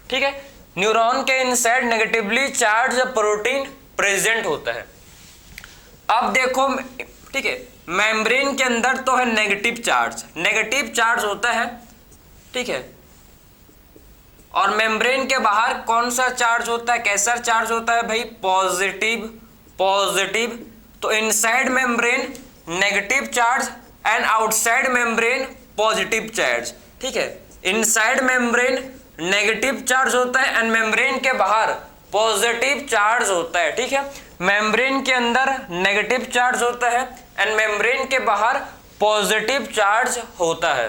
ठीक है, न्यूरॉन के inside negatively charge protein present होता है। अब देखो, ठीक है, मेम्ब्रेन के अंदर तो है नेगेटिव चार्ज होता है, ठीक है, और मेम्ब्रेन के बाहर कौन सा चार्ज होता है, कैसा चार्ज होता है भाई, पॉजिटिव। तो inside membrane negative charge and outside membrane positive charge, ठीक है, इनसाइड मेम्ब्रेन नेगेटिव चार्ज होता है एंड मेम्ब्रेन के बाहर पॉजिटिव चार्ज होता है। ठीक है, मेम्ब्रेन के अंदर नेगेटिव चार्ज होता है एंड मेम्ब्रेन के बाहर पॉजिटिव चार्ज होता है।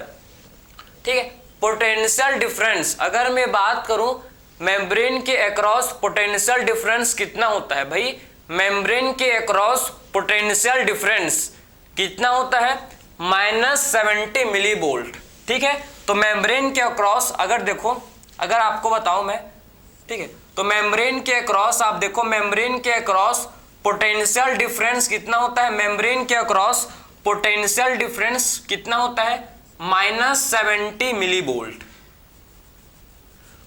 ठीक है, पोटेंशियल डिफरेंस अगर मैं बात करूं मेम्ब्रेन के अक्रॉस पोटेंशियल डिफरेंस कितना होता है भाई, मेम्ब्रेन के अक्रॉस पोटेंशियल डिफरेंस कितना होता है, -70 मिली वोल्ट। ठीक है, तो मेम्ब्रेन के अक्रॉस अगर देखो, अगर आपको बताऊं मैं, ठीक है, तो मेम्ब्रेन के अक्रॉस आप देखो, मेम्ब्रेन के अक्रॉस पोटेंशियल डिफरेंस कितना होता है, मेम्ब्रेन के अक्रॉस पोटेंशियल डिफरेंस कितना होता है, -70 मिली वोल्ट।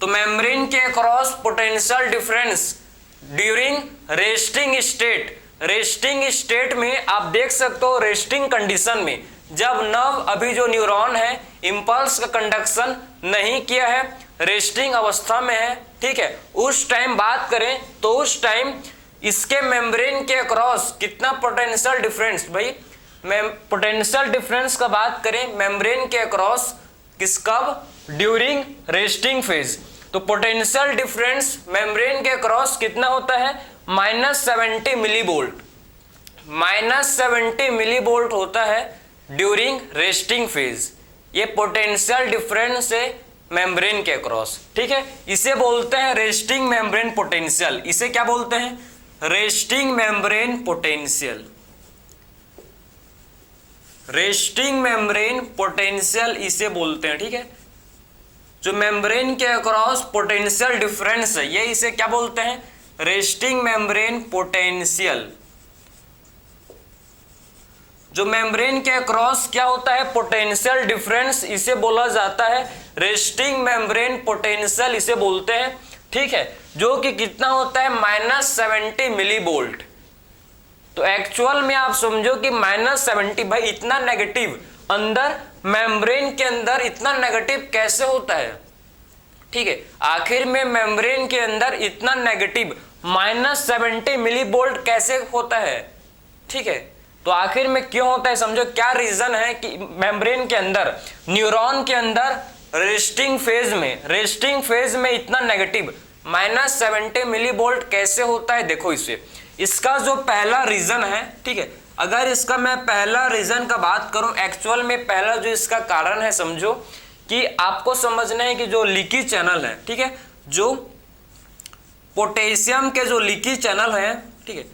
तो मेम्ब्रेन के across potential difference during resting state, resting state में आप देख सकते हो, रेस्टिंग कंडीशन में जब नर्व अभी जो न्यूरॉन है इंपल्स का कंडक्शन नहीं किया है, रेस्टिंग अवस्था में है, ठीक है, उस टाइम बात करें तो उस टाइम इसके मेम्ब्रेन के अक्रॉस कितना पोटेंशियल डिफरेंस, भाई पोटेंशियल डिफरेंस का बात करें मेम्ब्रेन के अक्रॉस किस कब, ड्यूरिंग रेस्टिंग फेज, तो पोटेंशियल डिफरेंस मेम्ब्रेन के अक्रॉस कितना होता है, -70 मिली वोल्ट, -70 मिली वोल्ट होता है ड्यूरिंग रेस्टिंग फेज। ये पोटेंशियल डिफरेंस है मेम्ब्रेन के अक्रॉस। ठीक है, इसे बोलते हैं रेस्टिंग मेम्ब्रेन पोटेंशियल। इसे क्या बोलते हैं, resting membrane potential, resting membrane potential इसे बोलते हैं। ठीक है, जो मेम्ब्रेन के अक्रॉस पोटेंशियल डिफरेंस है ये इसे क्या बोलते हैं, रेस्टिंग मेम्ब्रेन पोटेंशियल। जो मेम्ब्रेन के अक्रॉस क्या होता है पोटेंशियल डिफरेंस, इसे बोला जाता है रेस्टिंग मेम्ब्रेन पोटेंशियल, इसे बोलते हैं। ठीक है, जो कि कितना होता है, -70 मिली वोल्ट। तो एक्चुअल में आप समझो कि -70, भाई इतना नेगेटिव अंदर मेम्ब्रेन के अंदर इतना नेगेटिव कैसे होता है। ठीक है, आखिर में मेम्ब्रेन के अंदर इतना नेगेटिव -70 मिली वोल्ट कैसे होता है। ठीक है, तो आखिर में क्यों होता है समझो, क्या रीजन है कि मेम्ब्रेन के अंदर न्यूरॉन के अंदर रेस्टिंग फेज में इतना नेगेटिव -70 मिली वोल्ट कैसे होता है। देखो इसे, इसका जो पहला रीजन है, ठीक है, अगर इसका मैं पहला रीजन का बात करूं, एक्चुअल में पहला जो इसका कारण है समझो कि आपको समझना है कि जो लीकी चैनल है, ठीक है, जो पोटेशियम के जो लीकी चैनल है, ठीक है,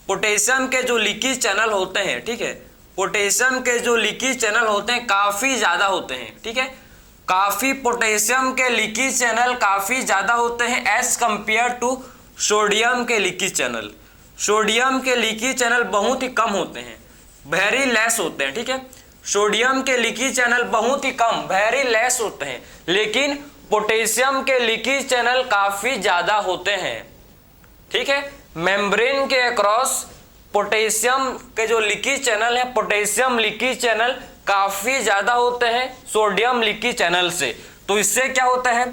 पोटेशियम के जो लीकी चैनल होते हैं, ठीक है, पोटेशियम के जो लीकी चैनल होते हैं काफी ज्यादा होते हैं। ठीक है, काफी पोटेशियम के लीकी चैनल काफी ज्यादा होते हैं एज कंपेयर टू सोडियम के लीकी चैनल। सोडियम के लीकी चैनल बहुत ही कम होते हैं, वेरी लेस होते हैं। ठीक है, सोडियम के लीकी चैनल बहुत ही कम, वेरी लेस होते हैं, लेकिन पोटेशियम के लीकी चैनल काफी ज्यादा होते हैं। ठीक है, मेम्ब्रेन के अक्रॉस पोटेशियम के जो लीकी चैनल है, पोटेशियम लीकी चैनल काफी ज्यादा होते हैं सोडियम लीकी चैनल से। तो इससे क्या होता है,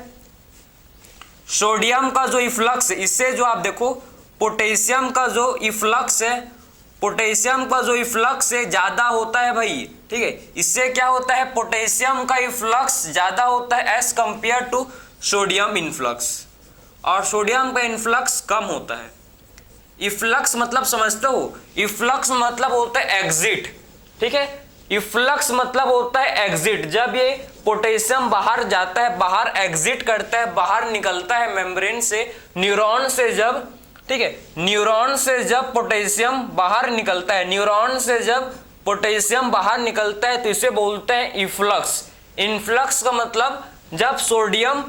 सोडियम का जो इफ्लक्स, इससे जो आप देखो पोटेशियम का जो इफ्लक्स है, पोटेशियम का जो इफ्लक्स है ज्यादा होता है भाई। ठीक है, इससे क्या होता है, पोटेशियम का इफ्लक्स ज्यादा होता है as compare to sodium influx, और सोडियम का इनफ्लक्स कम होता है। इफ्लक्स मतलब समझते हो, इफ्लक्स मतलब होता है एग्जिट। ठीक है, इफ्लक्स मतलब होता है एग्जिट, जब ये पोटेशियम बाहर जाता है, बाहर एग्जिट करता है, बाहर निकलता है मेम्ब्रेन से, न्यूरॉन से जब, ठीक है, न्यूरॉन से जब पोटेशियम बाहर निकलता है, न्यूरॉन से जब पोटेशियम बाहर निकलता है तो इसे बोलते हैं इफ्लक्स। इनफ्लक्स का मतलब जब सोडियम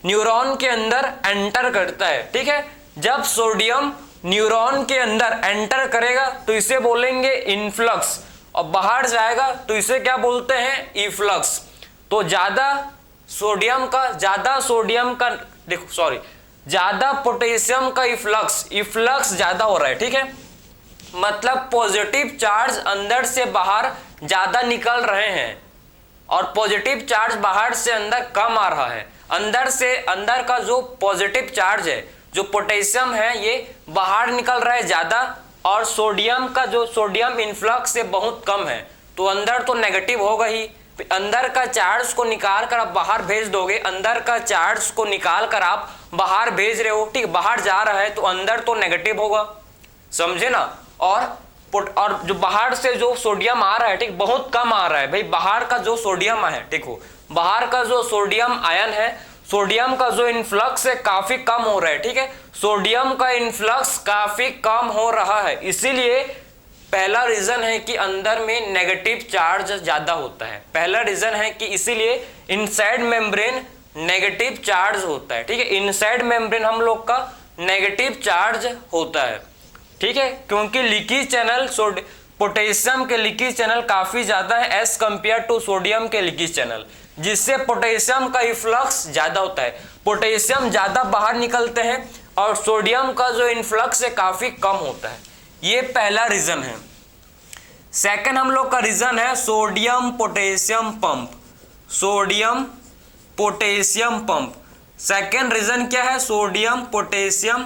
न्यूरॉन के अंदर एंटर करता है। ठीक है, जब सोडियम न्यूरॉन के अंदर एंटर करेगा तो इसे बोलेंगे इनफ्लक्स, और बाहर जाएगा तो इसे क्या बोलते हैं, इफ्लक्स। तो ज्यादा सोडियम का देखो सॉरी, ज्यादा पोटेशियम का इफ्लक्स ज्यादा हो रहा है। ठीक है, मतलब पॉजिटिव चार्ज अंदर से बाहर ज्यादा निकल रहे हैं और पॉजिटिव चार्ज बाहर से अंदर कम आ रहा है। अंदर का जो पॉजिटिव चार्ज है, जो पोटेशियम है, ये बाहर निकल रहा है ज्यादा, और सोडियम का जो सोडियम इनफ्लक्स से बहुत कम है, तो अंदर तो नेगेटिव होगा ही, अंदर का चार्ज को निकाल कर आप बाहर भेज दोगे, अंदर का चार्ज को निकाल कर आप बाहर भेज रहे हो, ठीक, बाहर जा रहा है तो अंदर तो नेगेटिव होगा, समझे ना। और जो बाहर से जो सोडियम आ रहा है, ठीक, बहुत कम आ रहा है भाई, बाहर का जो सोडियम है, ठीक हो, बाहर का जो सोडियम आयन है, सोडियम का जो इनफ्लक्स है काफी कम हो रहा है, ठीक है, सोडियम का इनफ्लक्स काफी कम हो रहा है, इसीलिए पहला रीजन है कि अंदर में नेगेटिव चार्ज ज्यादा होता है, पहला रीजन है कि इसीलिए इनसाइड मेम्ब्रेन नेगेटिव चार्ज होता है, ठीक है, इनसाइड मेम्ब्रेन हम लोग का नेगेटिव चार्ज होता है, ठीक है, क्योंकि लीकेज चैनल पोटेशियम के लीकेज चैनल काफी ज्यादा है एज कंपेयर टू सोडियम के लीकेज चैनल, जिससे पोटेशियम का इफ्लक्स ज्यादा होता है, पोटेशियम ज्यादा बाहर निकलते हैं और सोडियम का जो इनफ्लक्स है काफी कम होता है, ये पहला रीजन है। सेकंड हम लोग का रीजन है sodium potassium pump, sodium potassium pump, second reason क्या है, सोडियम पोटेशियम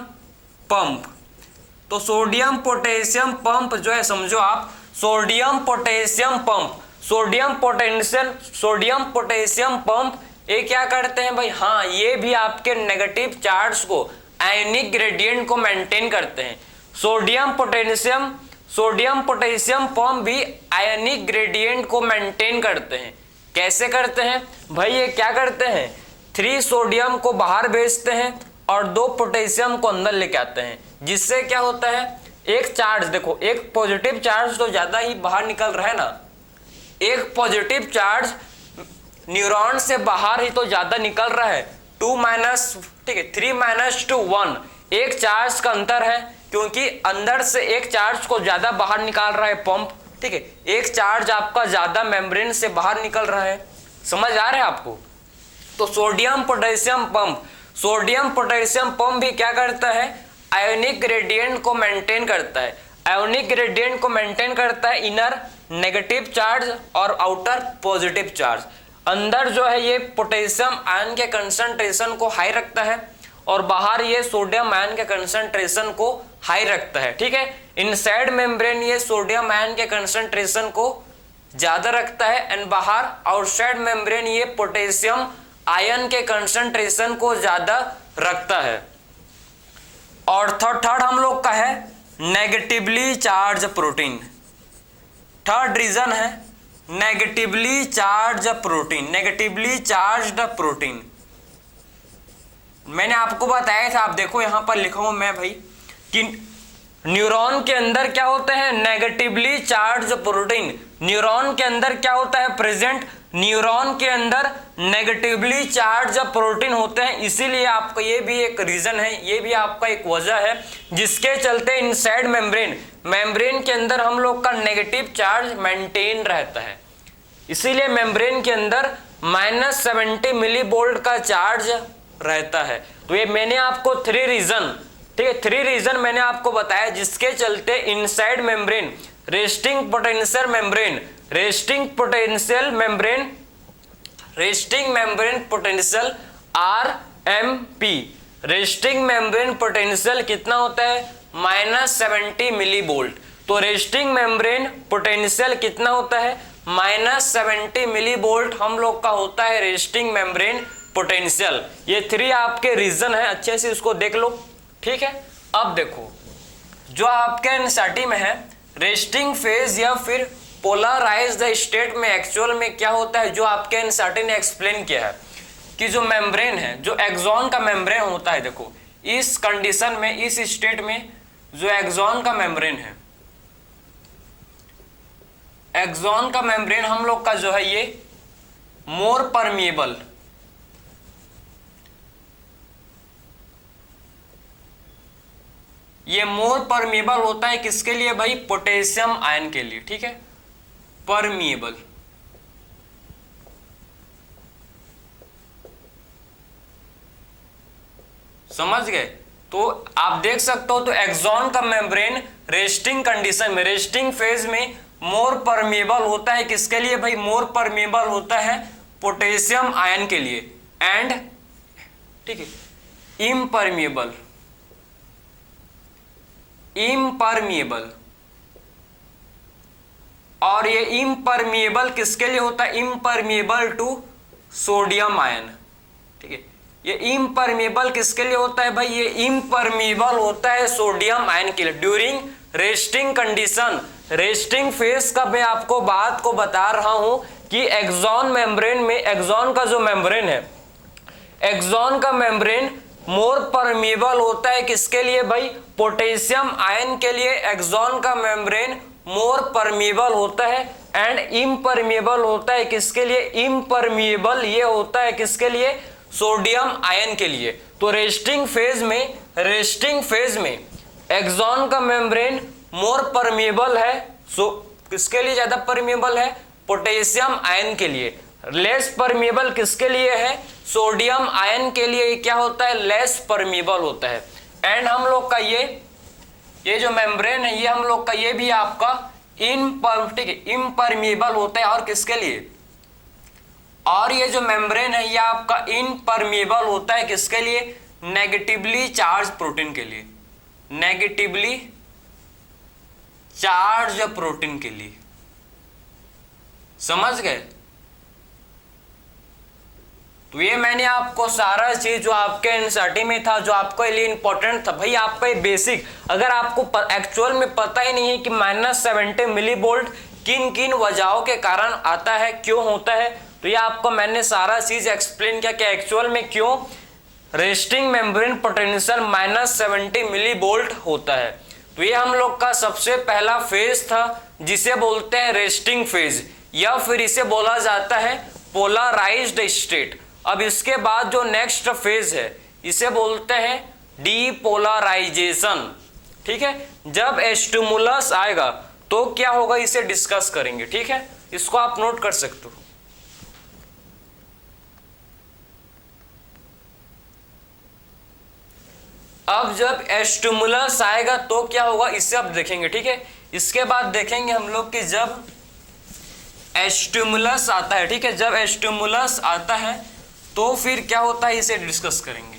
पंप। तो सोडियम पोटेशियम पंप जो है, समझो आप, sodium potassium pump, sodium potassium pump ये क्या करते हैं भाई, हाँ, ये भी आपके नेगेटिव चार्ज को, आयनिक ग्रेडियंट को मेंटेन करते हैं। सोडियम पोटेशियम पंप भी आयनिक ग्रेडियंट को मेंटेन करते हैं। कैसे करते हैं भाई, ये क्या करते हैं, 3 सोडियम को बाहर भेजते हैं और 2 पोटेशियम को अंदर लेके आते हैं, जिससे क्या होता है, एक चार्ज, देखो एक पॉजिटिव चार्ज तो ज्यादा ही बाहर निकल रहा है ना, एक पॉजिटिव चार्ज न्यूरॉन से बाहर ही तो ज्यादा निकल रहा है, 2 माइनस, ठीक है, 3 - 2 1, एक चार्ज का अंतर है, क्योंकि अंदर से एक चार्ज को ज्यादा बाहर निकाल रहा है पंप, ठीक है, एक चार्ज आपका ज्यादा मेम्ब्रेन से बाहर निकल रहा है, समझ आ रहा है आपको। तो सोडियम पोटेशियम पंप भी क्या करता है, आयोनिक ग्रेडियंट को मेंटेन करता है, आयोनिक ग्रेडियंट को मेंटेन करता है, इनर नेगेटिव चार्ज और आउटर पॉजिटिव चार्ज। अंदर जो है ये पोटेशियम आयन के कंसंट्रेशन को हाई रखता है और बाहर ये सोडियम आयन के कंसंट्रेशन को हाई रखता है, ठीक है, इनसाइड मेम्ब्रेन ये सोडियम आयन के कंसंट्रेशन को ज्यादा रखता है एंड बाहर आउटसाइड मेम्ब्रेन ये पोटेशियम आयन के कंसंट्रेशन को ज्यादा रखता है। और थर्ड हम लोग का है negatively charge protein, third reason है negatively charge protein, negatively charged protein. मैंने आपको बताया था, आप देखो यहां पर लिखा हूं मैं भाई, कि न्यूरॉन के अंदर क्या होते हैं, नेगेटिवली चार्ज प्रोटीन, न्यूरॉन के अंदर क्या होता है प्रेजेंट, न्यूरॉन के अंदर नेगेटिवली चार्ज प्रोटीन होते हैं, इसीलिए आपका ये भी एक रीजन है, ये भी आपका एक वजह है जिसके चलते इनसाइड मेम्ब्रेन के अंदर हम लोग का नेगेटिव चार्ज मेंटेन रहता है, इसीलिए मेम्ब्रेन के अंदर -70 मिलीवोल्ट का चार्ज रहता है। तो ये मैंने आपको 3 रीजन, ठीक है, 3 रीजन मैंने आपको बताया जिसके चलते inside membrane resting potential potential RMP, resting membrane potential कितना होता है, -70 मिलीवोल्ट। तो रेस्टिंग मेम्ब्रेन पोटेंशियल कितना होता है, -70 मिलीवोल्ट हम लोग का होता है रेस्टिंग मेम्ब्रेन पोटेंशियल। ये 3 आपके रीजन है, अच्छे से इसको देख लो, ठीक है। अब देखो जो आपके एनसीईआरटी में है रेस्टिंग फेज या फिर पोलराइज्ड स्टेट में एक्चुअल में क्या होता है, जो आपके एनसीईआरटी ने एक्सप्लेन किया है कि जो मेम्ब्रेन है, जो एक्सॉन का मेम्ब्रेन होता है, देखो इस कंडीशन में, इस स्टेट में जो एक्सॉन का मेम्ब्रेन है, एक्सॉन का मेम्ब्रेन हम लोग का जो है ये मोर परमिएबल, ये मोर परमिएबल होता है किसके लिए भाई, पोटेशियम आयन के लिए, ठीक है, परमिएबल। समझ गए। तो आप देख सकते हो, तो एक्सॉन का मेम्ब्रेन रेस्टिंग कंडीशन में, रेस्टिंग फेज में मोर परमिएबल होता है किसके लिए भाई, मोर परमिएबल होता है पोटेशियम आयन के लिए, एंड ठीक है इम्परमिएबल और और ये इम्परमिएबल किसके लिए होता है, इम्परमिएबल टू सोडियम आयन। ठीक है, ये इम्परमिएबल किसके लिए होता है भाई, ये इम्परमिएबल होता है सोडियम आयन के लिए during resting condition. Resting phase का मैं आपको बात को बता रहा हूं कि एक्सॉन मेम्ब्रेन में, एक्सॉन का जो मेम्ब्रेन है, एक्सॉन का मेम्ब्रेन मोर परमिएबल होता है किसके लिए भाई, पोटेशियम आयन के लिए एक्सॉन का मेम्ब्रेन मोर परमिएबल होता है एंड इम्परमिएबल होता है किसके लिए, इम्परमिएबल ये होता है किसके लिए, सोडियम आयन के लिए। तो रेस्टिंग फेज में एक्सॉन का मेम्ब्रेन मोर परमिएबल है, सो किसके लिए ज्यादा परमिएबल है, पोटेशियम आयन के लिए। लेस परमिएबल किसके लिए है, सोडियम आयन के लिए क्या होता है, लेस परमिएबल होता है। एंड हम लोग का ये जो मेम्ब्रेन है, ये हम लोग का ये भी आपका इम्परमिएबल होता है। और किसके लिए, और ये जो मेम्ब्रेन है ये आपका इम्परमिएबल होता है किसके लिए, नेगेटिवली चार्ज प्रोटीन के लिए, नेगेटिवली चार्ज प्रोटीन के लिए। समझ गए? तो ये मैंने आपको सारा चीज जो आपके एनसीईआरटी में था, जो आपके लिए इंपॉर्टेंट था भाई, आपका ये बेसिक, अगर आपको एक्चुअल में पता ही नहीं है कि -70 मिलीवोल्ट किन किन वजहों के कारण आता है, क्यों होता है, तो ये आपको मैंने सारा चीज एक्सप्लेन किया कि एक्चुअल में क्यों रेस्टिंग मेम्ब्रेन पोटेंशियल -70 मिलीवोल्ट होता है। तो ये हम लोग का सबसे पहला फेज था जिसे बोलते हैं रेस्टिंग फेज, या फिर इसे बोला जाता है पोलराइज्ड स्टेट। अब इसके बाद जो नेक्स्ट फेज है इसे बोलते हैं डीपोलराइजेशन। ठीक है, जब स्टिमुलस आएगा तो क्या होगा इसे डिस्कस करेंगे। ठीक है, इसको आप नोट कर सकते हो। अब जब स्टिमुलस आएगा तो क्या होगा इसे अब देखेंगे। ठीक है, इसके बाद देखेंगे हम लोग कि जब स्टिमुलस आता है, ठीक है, जब स्टिमुलस आता है तो फिर क्या होता है इसे डिस्कस करेंगे।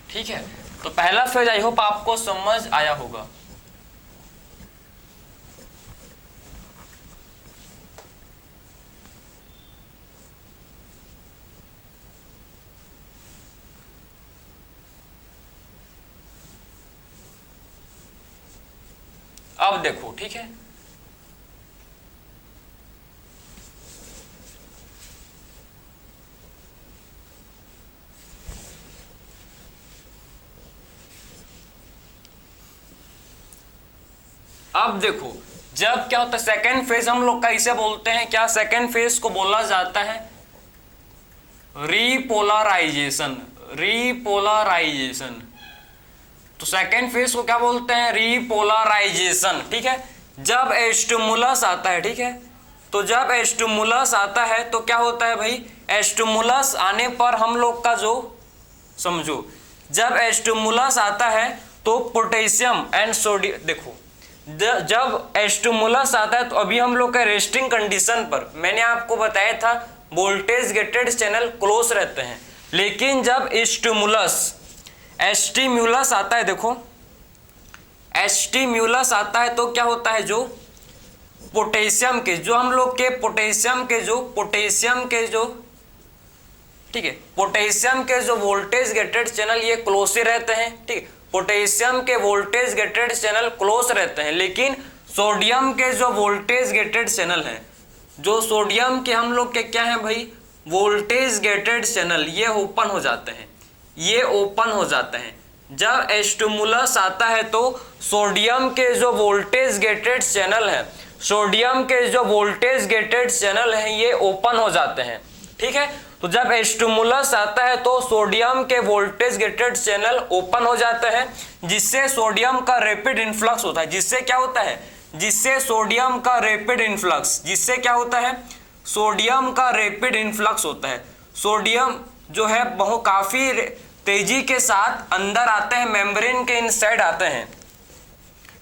ठीक है, तो पहला फेज आई होप आपको समझ आया होगा। अब देखो, ठीक है, अब देखो जब क्या होता है सेकेंड फेज हम लोग का इसे बोलते हैं क्या, सेकेंड फेज को बोला जाता है रीपोलराइजेशन। रीपोलराइजेशन, तो सेकेंड फेज को क्या बोलते हैं, रीपोलराइजेशन। ठीक है, जब स्टिमुलस आता है, ठीक है, तो जब स्टिमुलस आता है तो क्या होता है भाई, स्टिमुलस आने पर हम लोग का जो समझो, जब स्टिमुलस आता है तो पोटेशियम एंड सोडियम, देखो जब स्टिमुलस आता है तो अभी हम लोग का रेस्टिंग कंडीशन पर मैंने आपको बताया था वोल्टेज गेटेड चैनल क्लोज रहते हैं, लेकिन जब स्टिमुलस आता है, देखो स्टिमुलस आता है तो क्या होता है, जो पोटेशियम के जो हम लोग के पोटेशियम के जो ठीक है, पोटेशियम के जो वोल्टेज गेटेड चैनल ये क्लोज ही रहते हैं। ठीक, पोटेशियम के वोल्टेज गेटेड चैनल क्लोज रहते हैं, लेकिन सोडियम के जो वोल्टेज गेटेड चैनल हैं, जो सोडियम के हम लोग के क्या हैं भाई, वोल्टेज गेटेड चैनल, ये ओपन हो जाते हैं, ये ओपन हो जाते हैं। जब स्टिमुलस आता है तो सोडियम के जो वोल्टेज गेटेड चैनल है, सोडियम के जो वोल्टेज गेटेड चैनल हैं ये ओपन हो जाते हैं। ठीक है, तो जब स्टिमुलस आता है तो सोडियम के वोल्टेज गेटेड चैनल ओपन हो जाते हैं, जिससे सोडियम का रैपिड इन्फ्लक्स होता है। जिससे क्या होता है, जिससे सोडियम का रैपिड इन्फ्लक्स, जिससे क्या होता है, सोडियम का रैपिड इन्फ्लक्स होता है। सोडियम जो है बहुत काफी तेजी के साथ अंदर आते हैं, मेम्ब्रेन के इनसाइड आते हैं।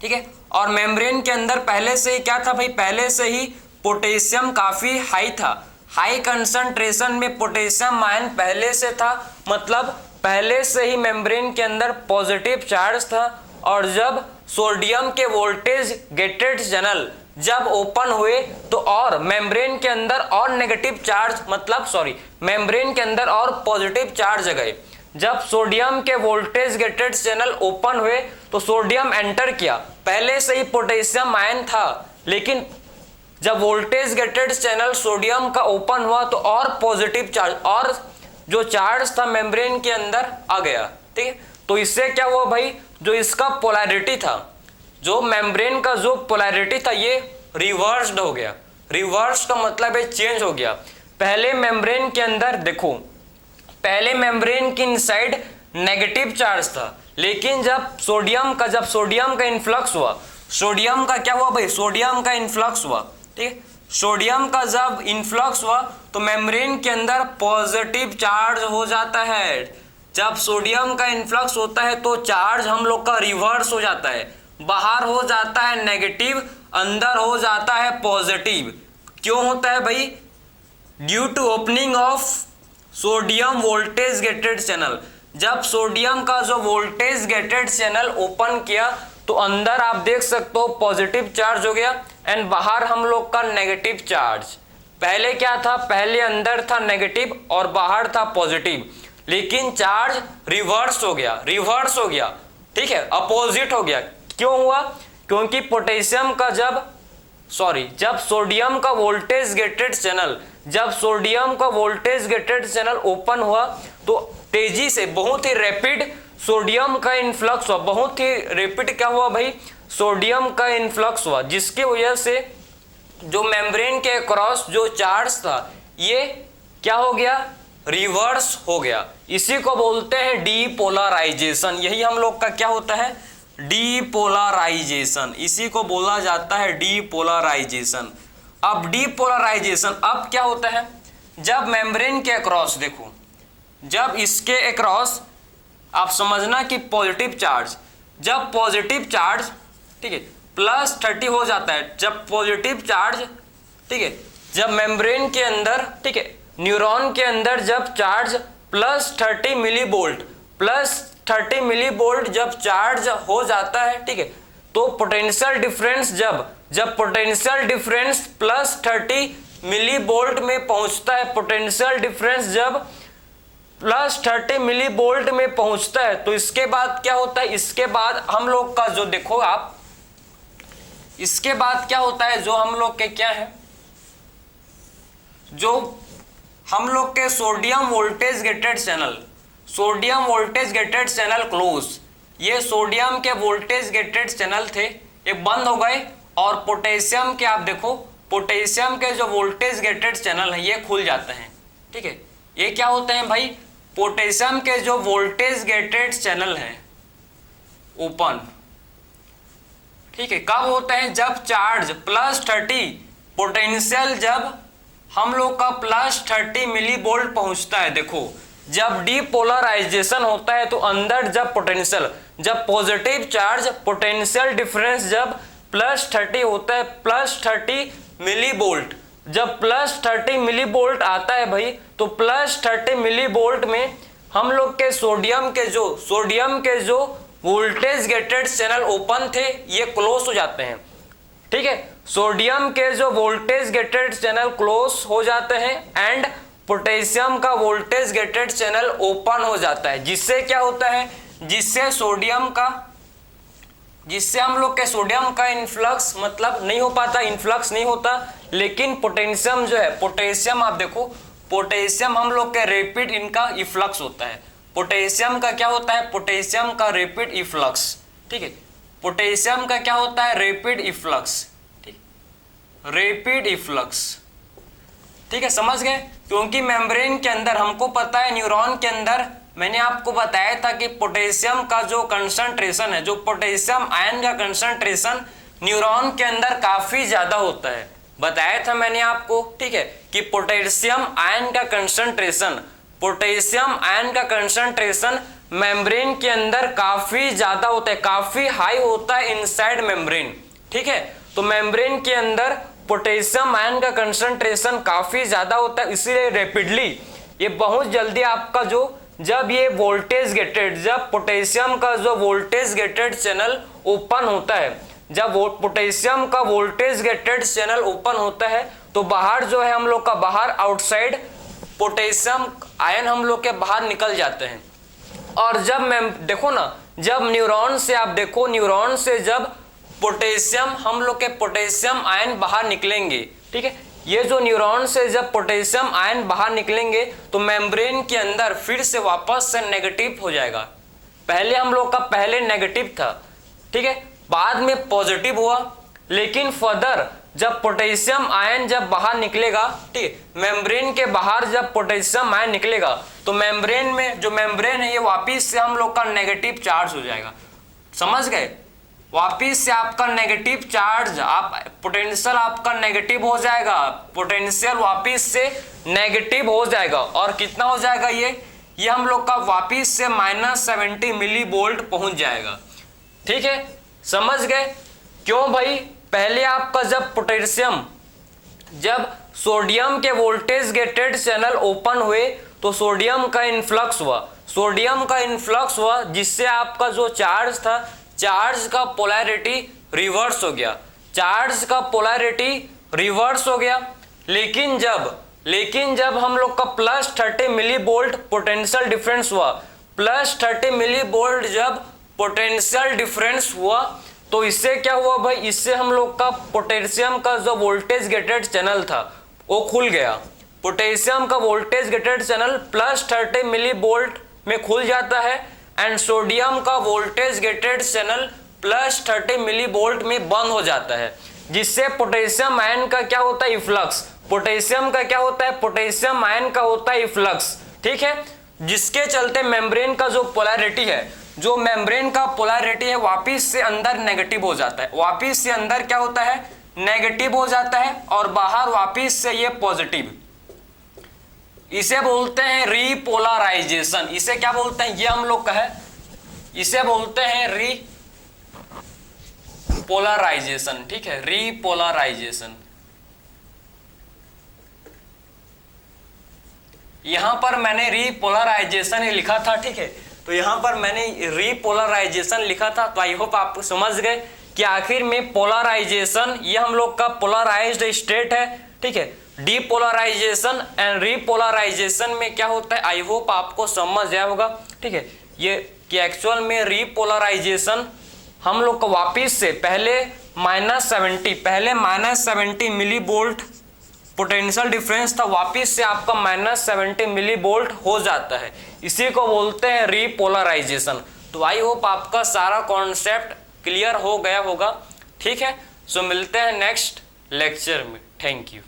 ठीक है, और मेम्ब्रेन के अंदर पहले से ही क्या था भाई, पहले से ही पोटेशियम काफी हाई था, हाई कंसंट्रेशन में पोटेशियम आयन पहले से था, मतलब पहले से ही मेम्ब्रेन के अंदर पॉजिटिव चार्ज था, और जब सोडियम के वोल्टेज गेटेड चैनल जब ओपन हुए तो और मेम्ब्रेन के अंदर और नेगेटिव चार्ज, मतलब मेम्ब्रेन के अंदर और पॉजिटिव चार्ज गए। जब सोडियम के वोल्टेज गेटेड चैनल ओपन हुए तो सोडियम एंटर किया, पहले से ही पोटेशियम आयन था, लेकिन जब वोल्टेज गेटेड चैनल सोडियम का ओपन हुआ तो और पॉजिटिव चार्ज और जो चार्ज था मेम्ब्रेन के अंदर आ गया। ठीक है, तो इससे क्या हुआ भाई, जो इसका पोलैरिटी था, जो मेम्ब्रेन का जो पोलैरिटी था ये रिवर्स्ड हो गया। रिवर्स का मतलब है चेंज हो गया। पहले मेम्ब्रेन के अंदर देखो, पहले मेम्ब्रेन के इनसाइड नेगेटिव चार्ज था, लेकिन जब सोडियम का इन्फ्लक्स हुआ, सोडियम का क्या हुआ भाई, सोडियम का इन्फ्लक्स हुआ। ठीक है, सोडियम का जब इन्फ्लक्स हुआ तो मेम्ब्रेन के अंदर पॉजिटिव चार्ज हो जाता है। जब सोडियम का इन्फ्लक्स होता है तो चार्ज हम लोग का रिवर्स हो जाता है, बाहर हो जाता है नेगेटिव, अंदर हो जाता है पॉजिटिव। क्यों होता है भाई, due to opening of sodium voltage gated channel. जब सोडियम का जो वोल्टेज गेटेड चैनल ओपन किया तो अंदर आप देख सकते हो पॉजिटिव चार्ज हो गया एंड बाहर हम लोग का नेगेटिव चार्ज। पहले क्या था, पहले अंदर था नेगेटिव और बाहर था पॉजिटिव, लेकिन चार्ज रिवर्स हो गया। ठीक है, अपोजिट हो गया। क्यों हुआ, क्योंकि पोटेशियम का जब सोडियम का वोल्टेज गेटेड चैनल, जब सोडियम का वोल्टेज गेटेड चैनल ओपन हुआ तो तेजी से बहुत ही रैपिड सोडियम का इन्फ्लक्स हुआ। बहुत ही रैपिड क्या हुआ भाई, सोडियम का इन्फ्लक्स हुआ, जिसकी वजह से जो मेम्ब्रेन के अक्रॉस जो चार्ज था ये क्या हो गया, रिवर्स हो गया। इसी को बोलते हैं डीपोलराइजेशन। यही हम लोग का क्या होता है, डीपोलराइजेशन। इसी को बोला जाता है डीपोलराइजेशन। अब डीपोलराइजेशन अब क्या होता है, जब मेम्ब्रेन के अक्रॉस देखो, जब इसके अक्रॉस आप समझना कि पॉजिटिव चार्ज, जब पॉजिटिव चार्ज ठीक है +30 हो जाता है, जब पॉजिटिव चार्ज ठीक है, जब मेम्ब्रेन के अंदर ठीक है न्यूरॉन के अंदर जब चार्ज +30 मिलीवोल्ट जब चार्ज हो जाता है, ठीक है, तो पोटेंशियल डिफरेंस जब पोटेंशियल डिफरेंस +30 मिलीवोल्ट में पहुंचता है, पोटेंशियल डिफरेंस जब +30 मिलीवोल्ट में पहुंचता है तो इसके बाद क्या होता है, इसके बाद हम लोग का जो देखो आप, इसके बाद क्या होता है, जो हम लोग के क्या है, जो हम लोग के sodium voltage gated channel close, ये सोडियम के वोल्टेज गेटेड चैनल थे, ये बंद हो गए, और पोटेशियम के आप देखो, पोटेशियम के जो वोल्टेज गेटेड चैनल है ये खुल जाते हैं। ठीक है, ये क्या होते हैं भाई, पोटेशियम के जो वोल्टेज गेटेड चैनल है ओपन। ठीक है, कब होते हैं, जब चार्ज +30 पोटेंशियल जब हम लोग का +30 मिलीवोल्ट पहुंचता है। देखो जब डीपोलराइजेशन होता है तो अंदर जब पोटेंशियल, जब पॉजिटिव चार्ज पोटेंशियल डिफरेंस जब +30 होता है, +30 मिलीवोल्ट, जब +30 मिलीवोल्ट आता है भाई, तो +30 मिलीवोल्ट में हम लोग के सोडियम के जो वोल्टेज गेटेड चैनल ओपन थे ये क्लोज हो जाते हैं। ठीक है, सोडियम के जो वोल्टेज गेटेड चैनल क्लोज हो जाते हैं एंड पोटेशियम का वोल्टेज गेटेड चैनल ओपन हो जाता है, जिससे क्या होता है, जिससे हम लोग के सोडियम का इन्फ्लक्स मतलब नहीं हो पाता, इन्फ्लक्स नहीं होता, लेकिन पोटेशियम जो है, पोटेशियम आप देखो, पोटेशियम हम लोग के रैपिड इनका इफ्लक्स होता है। पोटेशियम का क्या होता है, पोटेशियम का रैपिड इफ्लक्स। ठीक है, पोटेशियम का क्या होता है, रैपिड इफ्लक्स। ठीक, रैपिड इफ्लक्स। ठीक है, समझ गए, क्योंकि मेम्ब्रेन के अंदर हमको पता है, न्यूरॉन के अंदर मैंने आपको बताया था कि पोटेशियम का जो कंसंट्रेशन है, जो पोटेशियम आयन का कंसंट्रेशन न्यूरॉन के अंदर काफी ज्यादा होता है, बताया था मैंने आपको। ठीक है, कि पोटेशियम आयन का कंसंट्रेशन मेम्ब्रेन के अंदर काफी ज्यादा होता है, काफी हाई होता है इनसाइड मेम्ब्रेन। ठीक है, तो मेम्ब्रेन के अंदर पोटेशियम आयन का कंसंट्रेशन काफी ज्यादा होता है, इसीलिए रैपिडली ये बहुत जल्दी आपका जो जब ये वोल्टेज गेटेड, जब पोटेशियम का जो वोल्टेज गेटेड चैनल ओपन होता है, जब पोटेशियम का वोल्टेज गेटेड चैनल ओपन होता है तो बाहर जो है हम लोग का बाहर आउटसाइड पोटेशियम आयन हम लोग के बाहर निकल जाते हैं। और जब मैं देखो ना, जब न्यूरॉन से आप देखो, न्यूरॉन से जब पोटेशियम हम लोग के पोटेशियम आयन बाहर निकलेंगे, ठीक है, ये जो न्यूरॉन से जब पोटेशियम आयन बाहर निकलेंगे तो मेम्ब्रेन के अंदर फिर से वापस से नेगेटिव हो जाएगा। पहले हम लोग का पहले नेगेटिव था, ठीक है, बाद में पॉजिटिव हुआ, लेकिन फर्दर जब पोटेशियम आयन जब बाहर निकलेगा, ठीक, मेम्ब्रेन के बाहर जब पोटेशियम आयन निकलेगा तो मेम्ब्रेन में जो मेम्ब्रेन है ये वापिस से हम लोग का नेगेटिव चार्ज हो जाएगा। समझ गए? वापिस से आपका नेगेटिव चार्ज, आप पोटेंशियल आपका नेगेटिव हो जाएगा, पोटेंशियल वापिस से नेगेटिव हो जाएगा। और कितना हो जाएगा ये हम लोग का वापिस से -70 मिली वोल्ट पहुंच जाएगा। ठीक है, समझ गए? क्यों भाई? पहले आपका जब पोटेशियम, जब सोडियम के वोल्टेज गेटेड चैनल ओपन हुए तो सोडियम का इन्फ्लक्स हुआ, सोडियम का इन्फ्लक्स हुआ, जिससे आपका जो चार्ज था, चार्ज का पोलैरिटी रिवर्स हो गया, चार्ज का पोलैरिटी रिवर्स हो गया। लेकिन जब हम लोग का +30 मिली वोल्ट पोटेंशियल डिफरेंस हुआ, +30 मिली वोल्ट जब पोटेंशियल डिफरेंस हुआ तो इससे क्या हुआ भाई? इससे हम लोग का पोटेशियम का जो वोल्टेज गेटेड चैनल था वो खुल गया। पोटेशियम का voltage gated channel +30 millivolt में खुल जाता है एंड सोडियम का voltage gated channel +30 millivolt में बंद हो जाता है, जिससे पोटेशियम आयन का क्या होता है? इफ्लक्स। पोटेशियम का क्या होता है? पोटेशियम आयन का होता है इफ्लक्स। ठीक है, जिसके चलते मेम्ब्रेन का जो पोलैरिटी है, जो मेम्ब्रेन का पोलैरिटी है वापिस से अंदर नेगेटिव हो जाता है, वापिस से अंदर क्या होता है? नेगेटिव हो जाता है और बाहर वापिस से ये पॉजिटिव। इसे बोलते हैं रीपोलराइजेशन। इसे क्या बोलते हैं? ये हम लोग का है, इसे बोलते हैं रीपोलराइजेशन। ठीक है, रीपोलराइजेशन। यहां पर मैंने रीपोलराइजेशन ही लिखा था, ठीक है, तो यहां पर मैंने रीपोलराइजेशन लिखा था, तो आई होप आप समझ गए कि आखिर में पोलराइजेशन, ये हम लोग का पोलराइज्ड स्टेट है। ठीक है, डीपोलराइजेशन एंड रीपोलराइजेशन में क्या होता है, आई होप आपको समझ आया होगा। ठीक है, ये कि एक्चुअल में रीपोलराइजेशन हम लोग को वापिस से पहले -70 मिली वोल्ट पोटेंशियल डिफरेंस था, वापिस से आपका -70 मिली वोल्ट हो जाता है, इसी को बोलते हैं रीपोलराइजेशन। तो आई होप आपका सारा कॉन्सेप्ट क्लियर हो गया होगा। ठीक है, सो मिलते हैं नेक्स्ट लेक्चर में। Thank you.